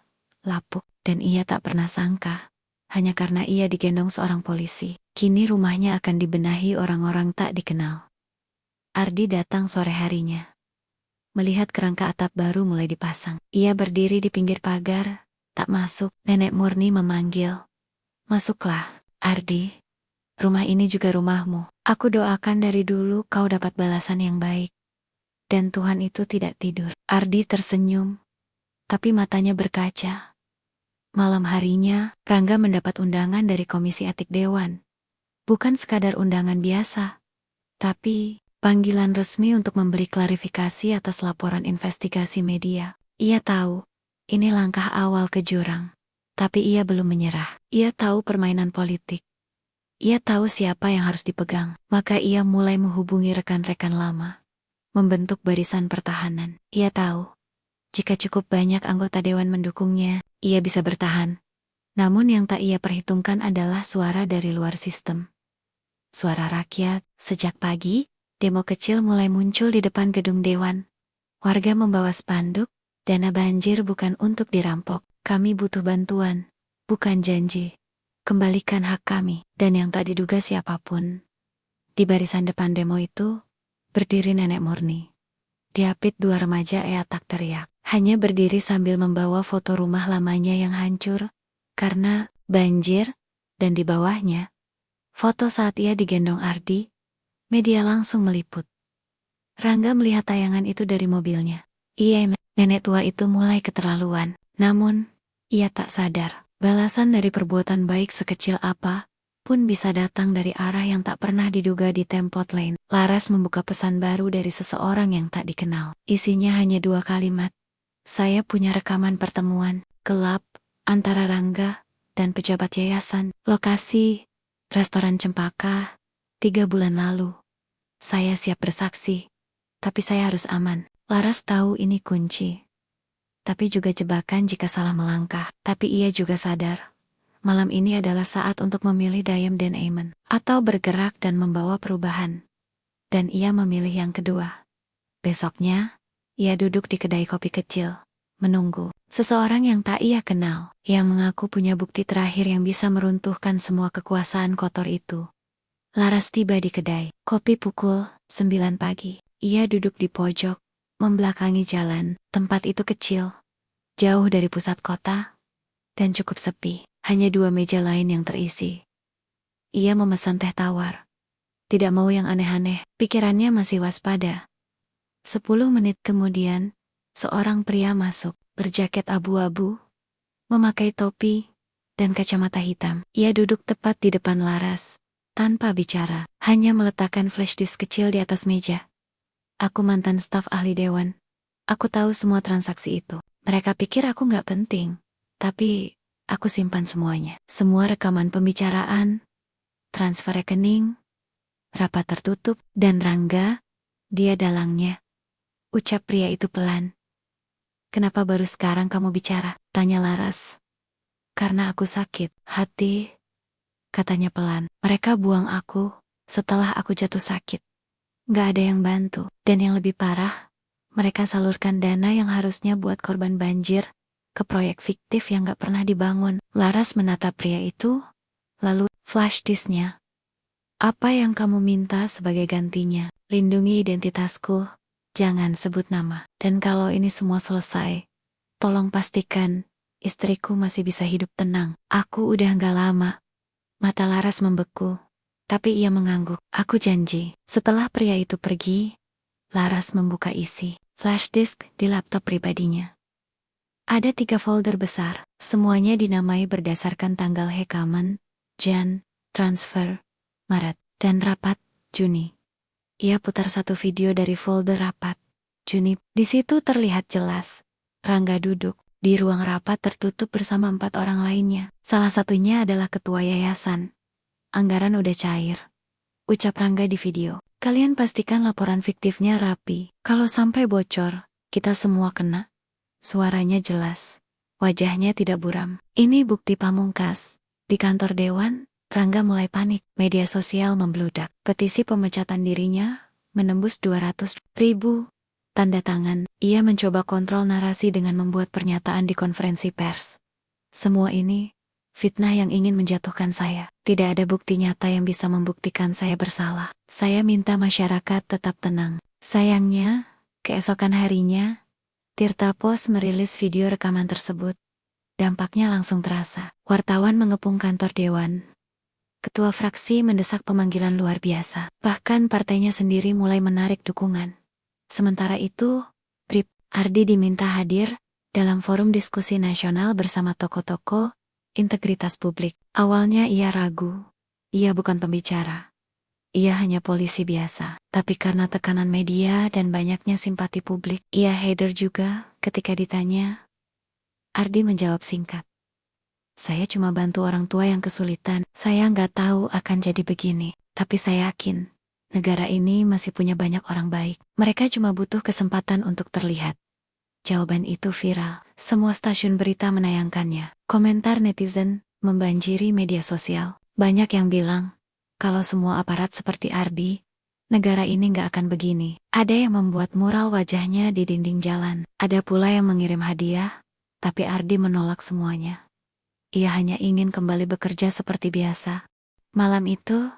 lapuk, dan ia tak pernah sangka. Hanya karena ia digendong seorang polisi, kini rumahnya akan dibenahi orang-orang tak dikenal. Ardi datang sore harinya. Melihat kerangka atap baru mulai dipasang. Ia berdiri di pinggir pagar, tak masuk. Nenek Murni memanggil. Masuklah, Ardi. Rumah ini juga rumahmu. Aku doakan dari dulu kau dapat balasan yang baik. Dan Tuhan itu tidak tidur. Ardi tersenyum, tapi matanya berkaca. Malam harinya, Rangga mendapat undangan dari Komisi Etik Dewan. Bukan sekadar undangan biasa, tapi panggilan resmi untuk memberi klarifikasi atas laporan investigasi media. Ia tahu, ini langkah awal ke jurang. Tapi ia belum menyerah. Ia tahu permainan politik. Ia tahu siapa yang harus dipegang. Maka ia mulai menghubungi rekan-rekan lama. Membentuk barisan pertahanan. Ia tahu, jika cukup banyak anggota dewan mendukungnya, ia bisa bertahan. Namun yang tak ia perhitungkan adalah suara dari luar sistem. Suara rakyat. Sejak pagi, demo kecil mulai muncul di depan gedung dewan. Warga membawa spanduk, dana banjir bukan untuk dirampok. Kami butuh bantuan, bukan janji. Kembalikan hak kami. Dan yang tak diduga siapapun. Di barisan depan demo itu, berdiri Nenek Murni. Diapit 2 remaja ia tak teriak. Hanya berdiri sambil membawa foto rumah lamanya yang hancur karena banjir, dan di bawahnya, foto saat ia digendong Ardi. Media langsung meliput. Rangga melihat tayangan itu dari mobilnya. Iya, nenek tua itu mulai keterlaluan. Namun, ia tak sadar, balasan dari perbuatan baik sekecil apa pun bisa datang dari arah yang tak pernah diduga di tempat lain. Laras membuka pesan baru dari seseorang yang tak dikenal. Isinya hanya 2 kalimat. Saya punya rekaman pertemuan gelap antara Rangga dan pejabat yayasan. Lokasi, restoran Cempaka, 3 bulan lalu. Saya siap bersaksi, tapi saya harus aman. Laras tahu ini kunci, tapi juga jebakan jika salah melangkah. Tapi ia juga sadar, malam ini adalah saat untuk memilih Dayem dan Aiman, atau bergerak dan membawa perubahan. Dan ia memilih yang kedua. Besoknya, ia duduk di kedai kopi kecil, menunggu. Seseorang yang tak ia kenal, yang mengaku punya bukti terakhir yang bisa meruntuhkan semua kekuasaan kotor itu. Laras tiba di kedai kopi pukul 9 pagi. Ia duduk di pojok, membelakangi jalan. Tempat itu kecil, jauh dari pusat kota, dan cukup sepi. Hanya 2 meja lain yang terisi. Ia memesan teh tawar. Tidak mau yang aneh-aneh, pikirannya masih waspada. 10 menit kemudian, seorang pria masuk, berjaket abu-abu, memakai topi, dan kacamata hitam. Ia duduk tepat di depan Laras, tanpa bicara, hanya meletakkan flash disk kecil di atas meja. Aku mantan staf ahli dewan. Aku tahu semua transaksi itu. Mereka pikir aku nggak penting, tapi aku simpan semuanya. Semua rekaman pembicaraan, transfer rekening, rapat tertutup, dan Rangga, dia dalangnya. Ucap pria itu pelan. Kenapa baru sekarang kamu bicara? Tanya Laras. Karena aku sakit hati, katanya pelan. Mereka buang aku setelah aku jatuh sakit. Gak ada yang bantu. Dan yang lebih parah, mereka salurkan dana yang harusnya buat korban banjir ke proyek fiktif yang gak pernah dibangun. Laras menatap pria itu, lalu flash disknya. Apa yang kamu minta sebagai gantinya? Lindungi identitasku, jangan sebut nama. Dan kalau ini semua selesai, tolong pastikan istriku masih bisa hidup tenang. Aku udah gak lama. Mata Laras membeku, tapi ia mengangguk. Aku janji. Setelah pria itu pergi, Laras membuka isi flash disk di laptop pribadinya. Ada 3 folder besar, semuanya dinamai berdasarkan tanggal rekaman, Jan, transfer, Maret, dan rapat, Juni. Ia putar satu video dari folder rapat, Juni. Di situ terlihat jelas, Rangga duduk di ruang rapat tertutup bersama 4 orang lainnya. Salah satunya adalah ketua yayasan. Anggaran udah cair, ucap Rangga di video. Kalian pastikan laporan fiktifnya rapi. Kalau sampai bocor, kita semua kena. Suaranya jelas, wajahnya tidak buram. Ini bukti pamungkas. Di kantor dewan, Rangga mulai panik. Media sosial membludak. Petisi pemecatan dirinya menembus 200.000 tanda tangan. Ia mencoba kontrol narasi dengan membuat pernyataan di konferensi pers. Semua ini fitnah yang ingin menjatuhkan saya. Tidak ada bukti nyata yang bisa membuktikan saya bersalah. Saya minta masyarakat tetap tenang. Sayangnya, keesokan harinya, Tirta Pos merilis video rekaman tersebut. Dampaknya langsung terasa. Wartawan mengepung kantor dewan. Ketua fraksi mendesak pemanggilan luar biasa. Bahkan partainya sendiri mulai menarik dukungan. Sementara itu, Brip Ardi diminta hadir dalam forum diskusi nasional bersama tokoh-tokoh integritas publik. Awalnya ia ragu. Ia bukan pembicara. Ia hanya polisi biasa. Tapi karena tekanan media dan banyaknya simpati publik, ia hadir juga. Ketika ditanya, Ardi menjawab singkat. Saya cuma bantu orang tua yang kesulitan. Saya nggak tahu akan jadi begini. Tapi saya yakin, negara ini masih punya banyak orang baik. Mereka cuma butuh kesempatan untuk terlihat. Jawaban itu viral. Semua stasiun berita menayangkannya. Komentar netizen membanjiri media sosial. Banyak yang bilang, kalau semua aparat seperti Ardi, negara ini nggak akan begini. Ada yang membuat mural wajahnya di dinding jalan. Ada pula yang mengirim hadiah, tapi Ardi menolak semuanya. Ia hanya ingin kembali bekerja seperti biasa. Malam itu,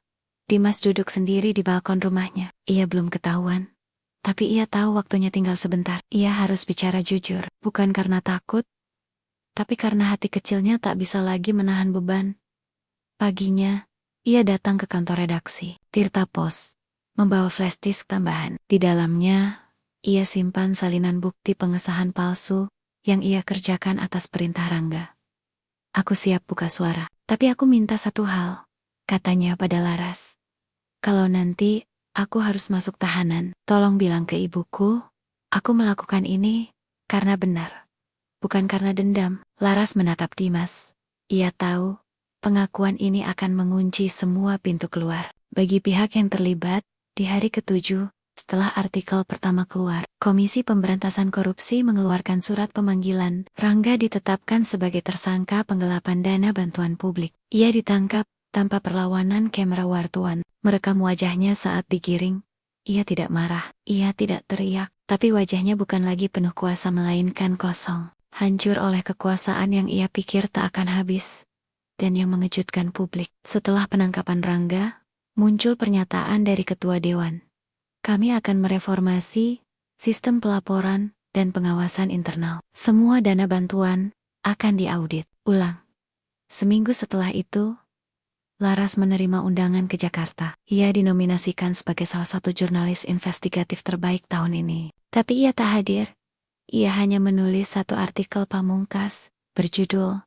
Dimas duduk sendiri di balkon rumahnya. Ia belum ketahuan. Tapi ia tahu waktunya tinggal sebentar. Ia harus bicara jujur. Bukan karena takut, tapi karena hati kecilnya tak bisa lagi menahan beban. Paginya, ia datang ke kantor redaksi Tirta Pos, membawa flash disk tambahan. Di dalamnya, ia simpan salinan bukti pengesahan palsu yang ia kerjakan atas perintah Rangga. Aku siap buka suara, tapi aku minta satu hal, katanya pada Laras. Kalau nanti aku harus masuk tahanan, tolong bilang ke ibuku, aku melakukan ini karena benar, bukan karena dendam. Laras menatap Dimas. Ia tahu, pengakuan ini akan mengunci semua pintu keluar. Bagi pihak yang terlibat, di hari ke-7, Setelah artikel pertama keluar, Komisi Pemberantasan Korupsi mengeluarkan surat pemanggilan. Rangga ditetapkan sebagai tersangka penggelapan dana bantuan publik. Ia ditangkap tanpa perlawanan. Kamera wartawan merekam wajahnya saat digiring. Ia tidak marah, ia tidak teriak, tapi wajahnya bukan lagi penuh kuasa melainkan kosong, hancur oleh kekuasaan yang ia pikir tak akan habis. Dan yang mengejutkan publik, setelah penangkapan Rangga, muncul pernyataan dari Ketua Dewan. Kami akan mereformasi sistem pelaporan dan pengawasan internal. Semua dana bantuan akan diaudit ulang. Seminggu setelah itu, Laras menerima undangan ke Jakarta. Ia dinominasikan sebagai salah satu jurnalis investigatif terbaik tahun ini. Tapi ia tak hadir. Ia hanya menulis satu artikel pamungkas berjudul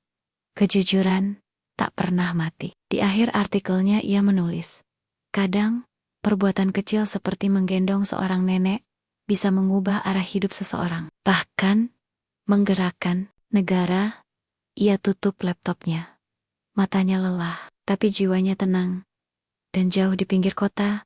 Kejujuran Tak Pernah Mati. Di akhir artikelnya ia menulis, kadang, perbuatan kecil seperti menggendong seorang nenek bisa mengubah arah hidup seseorang. Bahkan, menggerakkan negara. Ia tutup laptopnya. Matanya lelah, tapi jiwanya tenang. Dan jauh di pinggir kota,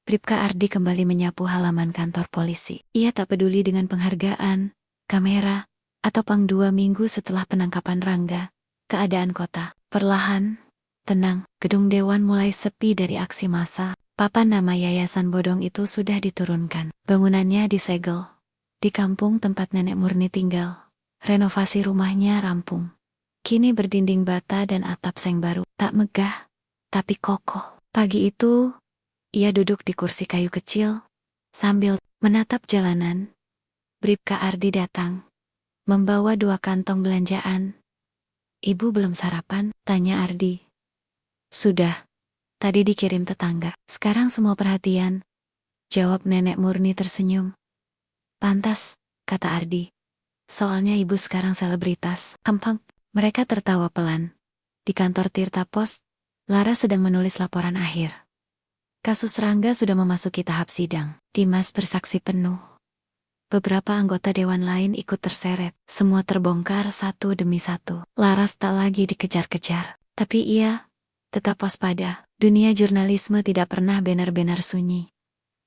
Bribka Ardi kembali menyapu halaman kantor polisi. Ia tak peduli dengan penghargaan, kamera, atau pang 2 minggu setelah penangkapan Rangga. Keadaan kota perlahan tenang. Gedung dewan mulai sepi dari aksi massa. Papan nama yayasan bodong itu sudah diturunkan. Bangunannya disegel. Di kampung tempat nenek Murni tinggal, renovasi rumahnya rampung. Kini berdinding bata dan atap seng baru. Tak megah, tapi kokoh. Pagi itu, ia duduk di kursi kayu kecil, sambil menatap jalanan. Bribka Ardi datang, membawa 2 kantong belanjaan. Ibu belum sarapan? Tanya Ardi. Sudah. Tadi dikirim tetangga. Sekarang semua perhatian. Jawab nenek Murni tersenyum. Pantas, kata Ardi. Soalnya ibu sekarang selebritas. Kempang. Mereka tertawa pelan. Di kantor Tirta Pos, Lara sedang menulis laporan akhir. Kasus Rangga sudah memasuki tahap sidang. Dimas bersaksi penuh. Beberapa anggota dewan lain ikut terseret. Semua terbongkar satu demi satu. Laras tak lagi dikejar-kejar. Tapi ia tetap waspada. Dunia jurnalisme tidak pernah benar-benar sunyi.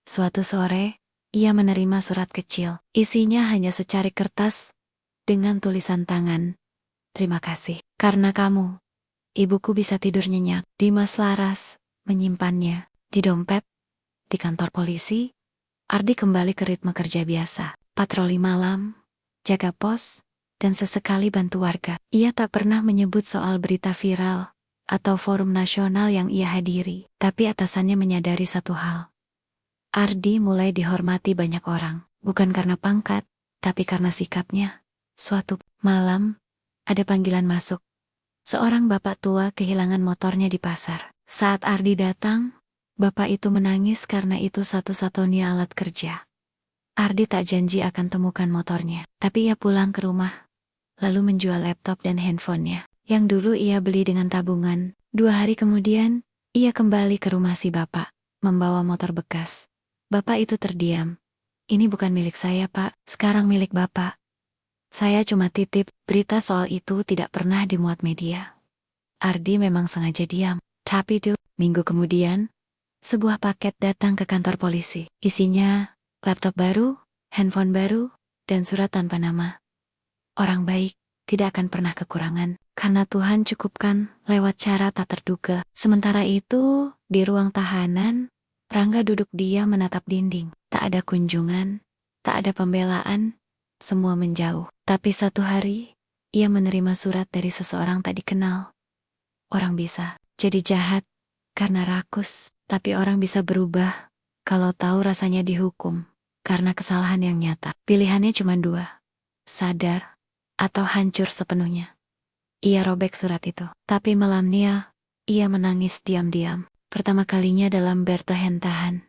Suatu sore, ia menerima surat kecil. Isinya hanya secari kertas dengan tulisan tangan. Terima kasih. Karena kamu, ibuku bisa tidur nyenyak. Dimas Laras menyimpannya di dompet. Di kantor polisi, Ardi kembali ke ritme kerja biasa. Patroli malam, jaga pos, dan sesekali bantu warga. Ia tak pernah menyebut soal berita viral atau forum nasional yang ia hadiri. Tapi atasannya menyadari satu hal. Ardi mulai dihormati banyak orang. Bukan karena pangkat, tapi karena sikapnya. Suatu malam, ada panggilan masuk. Seorang bapak tua kehilangan motornya di pasar. Saat Ardi datang, bapak itu menangis karena itu satu-satunya alat kerja. Ardi tak janji akan temukan motornya, tapi ia pulang ke rumah, lalu menjual laptop dan handphonenya, yang dulu ia beli dengan tabungan. 2 hari kemudian, ia kembali ke rumah si bapak, membawa motor bekas. Bapak itu terdiam. Ini bukan milik saya, Pak, sekarang milik Bapak. Saya cuma titip, berita soal itu tidak pernah dimuat media. Ardi memang sengaja diam. Tapi 2 minggu kemudian, sebuah paket datang ke kantor polisi. Isinya laptop baru, handphone baru, dan surat tanpa nama. Orang baik tidak akan pernah kekurangan, karena Tuhan cukupkan lewat cara tak terduga. Sementara itu, di ruang tahanan, Rangga duduk diam menatap dinding. Tak ada kunjungan, tak ada pembelaan, semua menjauh. Tapi satu hari, ia menerima surat dari seseorang tak dikenal. Orang bisa jadi jahat karena rakus, tapi orang bisa berubah kalau tahu rasanya dihukum karena kesalahan yang nyata. Pilihannya cuma 2, sadar atau hancur sepenuhnya. Ia robek surat itu, tapi malamnya, ia menangis diam-diam. Pertama kalinya dalam bertahan-tahan.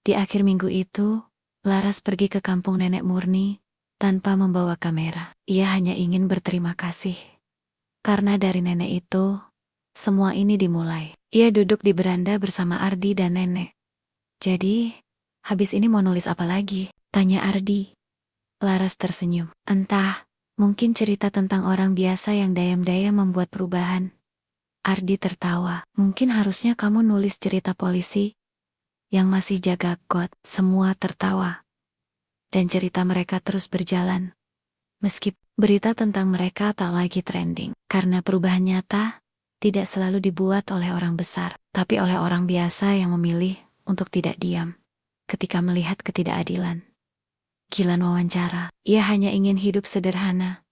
Di akhir minggu itu, Laras pergi ke kampung nenek Murni tanpa membawa kamera. Ia hanya ingin berterima kasih. Karena dari nenek itu, semua ini dimulai. Ia duduk di beranda bersama Ardi dan nenek. Jadi, habis ini mau nulis apa lagi? Tanya Ardi. Laras tersenyum. Entah, mungkin cerita tentang orang biasa yang diam-diam membuat perubahan. Ardi tertawa. Mungkin harusnya kamu nulis cerita polisi. yang masih jaga got. Semua tertawa. Dan cerita mereka terus berjalan. Meski berita tentang mereka tak lagi trending. Karena perubahan nyata tidak selalu dibuat oleh orang besar, tapi oleh orang biasa yang memilih untuk tidak diam ketika melihat ketidakadilan. Gilan wawancara, ia hanya ingin hidup sederhana,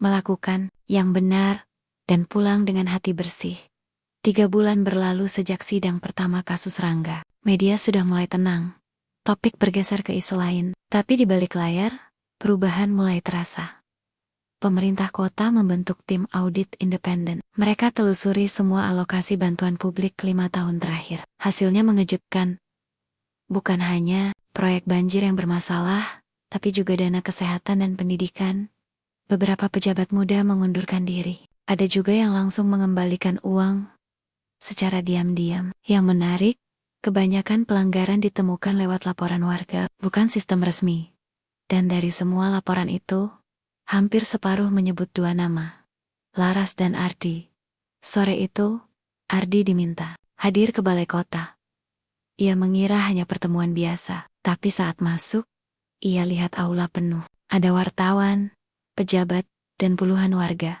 melakukan yang benar, dan pulang dengan hati bersih. 3 bulan berlalu sejak sidang pertama kasus Rangga. Media sudah mulai tenang. Topik bergeser ke isu lain, tapi di balik layar, perubahan mulai terasa. Pemerintah kota membentuk tim audit independen. Mereka telusuri semua alokasi bantuan publik 5 tahun terakhir. Hasilnya mengejutkan. Bukan hanya proyek banjir yang bermasalah, tapi juga dana kesehatan dan pendidikan. Beberapa pejabat muda mengundurkan diri. Ada juga yang langsung mengembalikan uang secara diam-diam. Yang menarik, kebanyakan pelanggaran ditemukan lewat laporan warga, bukan sistem resmi. Dan dari semua laporan itu, hampir separuh menyebut 2 nama, Laras dan Ardi. Sore itu, Ardi diminta hadir ke balai kota. Ia mengira hanya pertemuan biasa, tapi saat masuk, ia lihat aula penuh. Ada wartawan, pejabat, dan puluhan warga.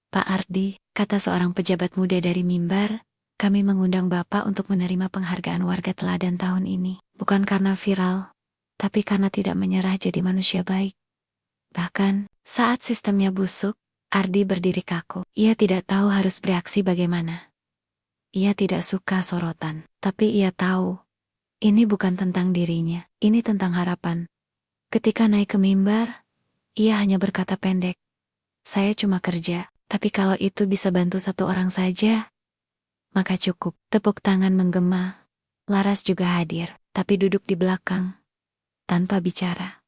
Pak Ardi, kata seorang pejabat muda dari mimbar, kami mengundang Bapak untuk menerima penghargaan warga teladan tahun ini. Bukan karena viral, tapi karena tidak menyerah jadi manusia baik. Bahkan, saat sistemnya busuk, Ardi berdiri kaku. Ia tidak tahu harus bereaksi bagaimana. Ia tidak suka sorotan, tapi ia tahu, ini bukan tentang dirinya, ini tentang harapan. Ketika naik ke mimbar, ia hanya berkata pendek, saya cuma kerja. Tapi kalau itu bisa bantu 1 orang saja, maka cukup. Tepuk tangan menggema. Laras juga hadir, tapi duduk di belakang, tanpa bicara.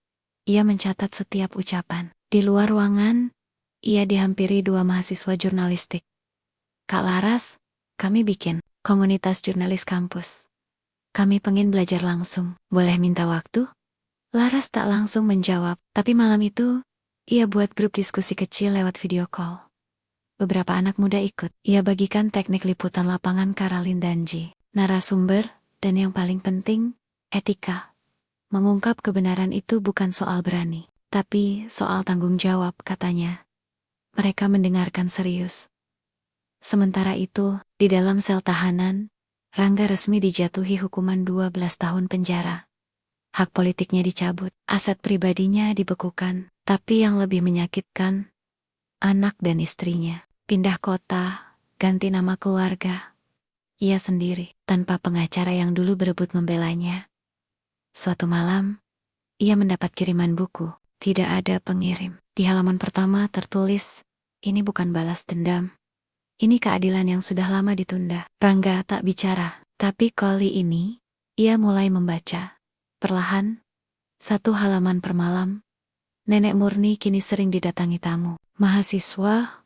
Ia mencatat setiap ucapan. Di luar ruangan, ia dihampiri 2 mahasiswa jurnalistik. Kak Laras, kami bikin komunitas jurnalis kampus. Kami pengen belajar langsung. Boleh minta waktu? Laras tak langsung menjawab, tapi malam itu, ia buat grup diskusi kecil lewat video call. Beberapa anak muda ikut. Ia bagikan teknik liputan lapangan Karalin Danji, narasumber, dan yang paling penting, etika. Mengungkap kebenaran itu bukan soal berani, tapi soal tanggung jawab, katanya. Mereka mendengarkan serius. Sementara itu, di dalam sel tahanan, Rangga resmi dijatuhi hukuman 12 tahun penjara. Hak politiknya dicabut, aset pribadinya dibekukan, tapi yang lebih menyakitkan, anak dan istrinya pindah kota, ganti nama keluarga. Ia sendiri, tanpa pengacara yang dulu berebut membelanya. Suatu malam, ia mendapat kiriman buku. Tidak ada pengirim. Di halaman pertama tertulis, ini bukan balas dendam. Ini keadilan yang sudah lama ditunda. Rangga tak bicara, tapi kali ini, ia mulai membaca. Perlahan, 1 halaman per malam. Nenek Murni kini sering didatangi tamu. Mahasiswa,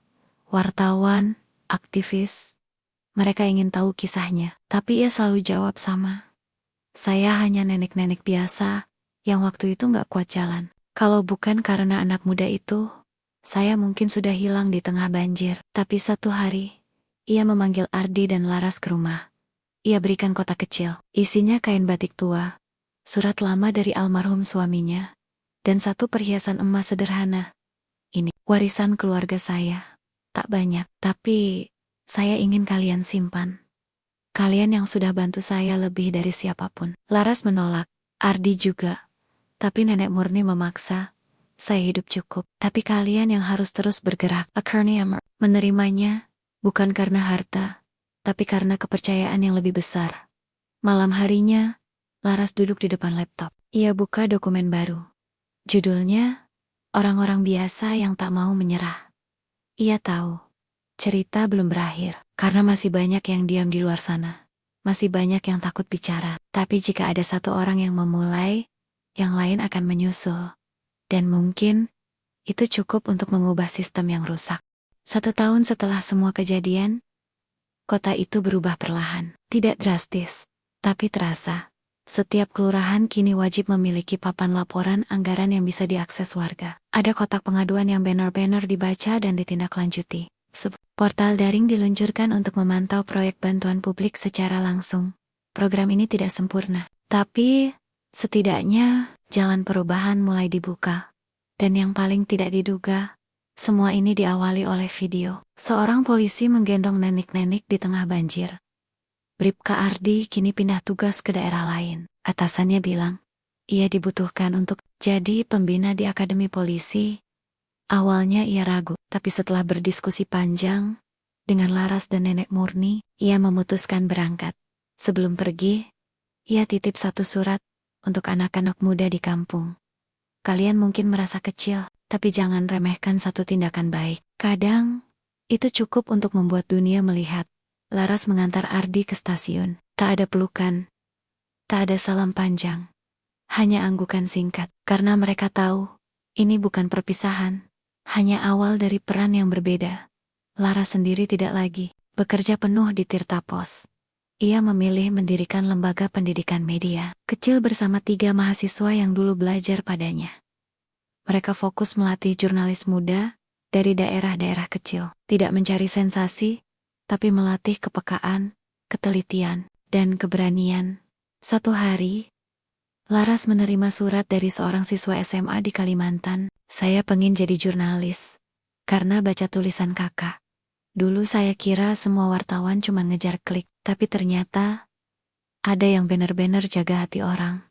wartawan, aktivis. Mereka ingin tahu kisahnya, tapi ia selalu jawab sama. Saya hanya nenek-nenek biasa, yang waktu itu gak kuat jalan. Kalau bukan karena anak muda itu, saya mungkin sudah hilang di tengah banjir. Tapi satu hari, ia memanggil Ardi dan Laras ke rumah. Ia berikan kotak kecil, isinya kain batik tua, surat lama dari almarhum suaminya, dan 1 perhiasan emas sederhana. Ini warisan keluarga saya. Tak banyak, tapi saya ingin kalian simpan. Kalian yang sudah bantu saya lebih dari siapapun. Laras menolak, Ardi juga. Tapi Nenek Murni memaksa. Saya hidup cukup, tapi kalian yang harus terus bergerak. Akhirnya menerimanya, bukan karena harta, tapi karena kepercayaan yang lebih besar. Malam harinya, Laras duduk di depan laptop. Ia buka dokumen baru. Judulnya, Orang-orang Biasa yang Tak Mau Menyerah. Ia tahu, cerita belum berakhir, karena masih banyak yang diam di luar sana. Masih banyak yang takut bicara. Tapi jika ada 1 orang yang memulai, yang lain akan menyusul. Dan mungkin, itu cukup untuk mengubah sistem yang rusak. 1 tahun setelah semua kejadian, kota itu berubah perlahan. Tidak drastis, tapi terasa. Setiap kelurahan kini wajib memiliki papan laporan anggaran yang bisa diakses warga. Ada kotak pengaduan yang banner-banner dibaca dan ditindaklanjuti. Portal daring diluncurkan untuk memantau proyek bantuan publik secara langsung. program ini tidak sempurna. Tapi, setidaknya, jalan perubahan mulai dibuka. Dan yang paling tidak diduga, semua ini diawali oleh video. Seorang polisi menggendong nenek-nenek di tengah banjir. Bribka Ardi kini pindah tugas ke daerah lain. Atasannya bilang, ia dibutuhkan untuk jadi pembina di Akademi Polisi. Awalnya ia ragu, tapi setelah berdiskusi panjang dengan Laras dan Nenek Murni, ia memutuskan berangkat. Sebelum pergi, ia titip satu surat untuk anak-anak muda di kampung. Kalian mungkin merasa kecil, tapi jangan remehkan satu tindakan baik. Kadang, itu cukup untuk membuat dunia melihat. Laras mengantar Ardi ke stasiun. Tak ada pelukan, tak ada salam panjang. Hanya anggukan singkat, karena mereka tahu, ini bukan perpisahan. Hanya awal dari peran yang berbeda. Laras sendiri tidak lagi bekerja penuh di Tirta Pos. Ia memilih mendirikan lembaga pendidikan media kecil bersama 3 mahasiswa yang dulu belajar padanya. Mereka fokus melatih jurnalis muda dari daerah-daerah kecil. Tidak mencari sensasi, tapi melatih kepekaan, ketelitian, dan keberanian. Satu hari, Laras menerima surat dari seorang siswa SMA di Kalimantan. Saya pengen jadi jurnalis. Karena baca tulisan kakak. Dulu saya kira semua wartawan cuma ngejar klik, tapi ternyata ada yang benar-benar jaga hati orang.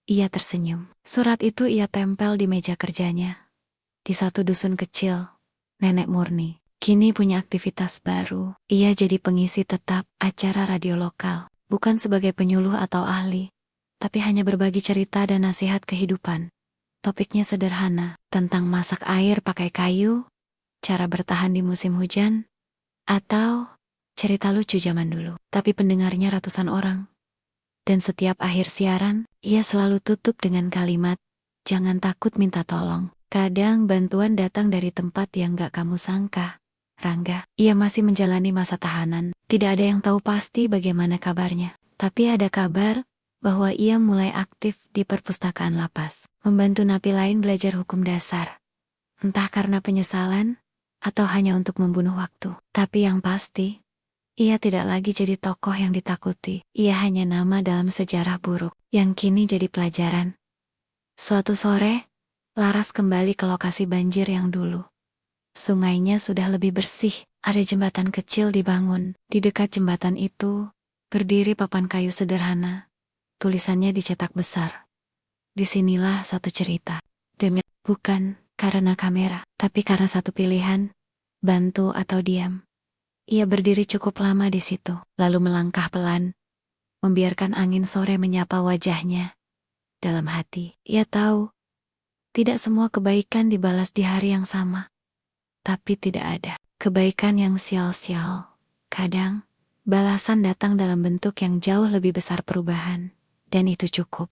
Ia tersenyum. Surat itu ia tempel di meja kerjanya. Di satu dusun kecil, Nenek Murni kini punya aktivitas baru. Ia jadi pengisi tetap acara radio lokal. Bukan sebagai penyuluh atau ahli, tapi hanya berbagi cerita dan nasihat kehidupan. Topiknya sederhana, tentang masak air pakai kayu, cara bertahan di musim hujan, atau cerita lucu zaman dulu. Tapi pendengarnya ratusan orang. Dan setiap akhir siaran, ia selalu tutup dengan kalimat, jangan takut minta tolong. Kadang bantuan datang dari tempat yang gak kamu sangka. Rangga, ia masih menjalani masa tahanan. Tidak ada yang tahu pasti bagaimana kabarnya. Tapi ada kabar bahwa ia mulai aktif di perpustakaan lapas, membantu napi lain belajar hukum dasar. Entah karena penyesalan, atau hanya untuk membunuh waktu. Tapi yang pasti, ia tidak lagi jadi tokoh yang ditakuti. Ia hanya nama dalam sejarah buruk, yang kini jadi pelajaran. Suatu sore, Laras kembali ke lokasi banjir yang dulu. Sungainya sudah lebih bersih, ada jembatan kecil dibangun. Di dekat jembatan itu, berdiri papan kayu sederhana. Tulisannya dicetak besar. Disinilah satu cerita. Demi bukan karena kamera, tapi karena satu pilihan, bantu atau diam. Ia berdiri cukup lama di situ, lalu melangkah pelan, membiarkan angin sore menyapa wajahnya. Dalam hati, ia tahu, tidak semua kebaikan dibalas di hari yang sama. Tapi tidak ada kebaikan yang sial-sial. Kadang, balasan datang dalam bentuk yang jauh lebih besar perubahan. Dan itu cukup.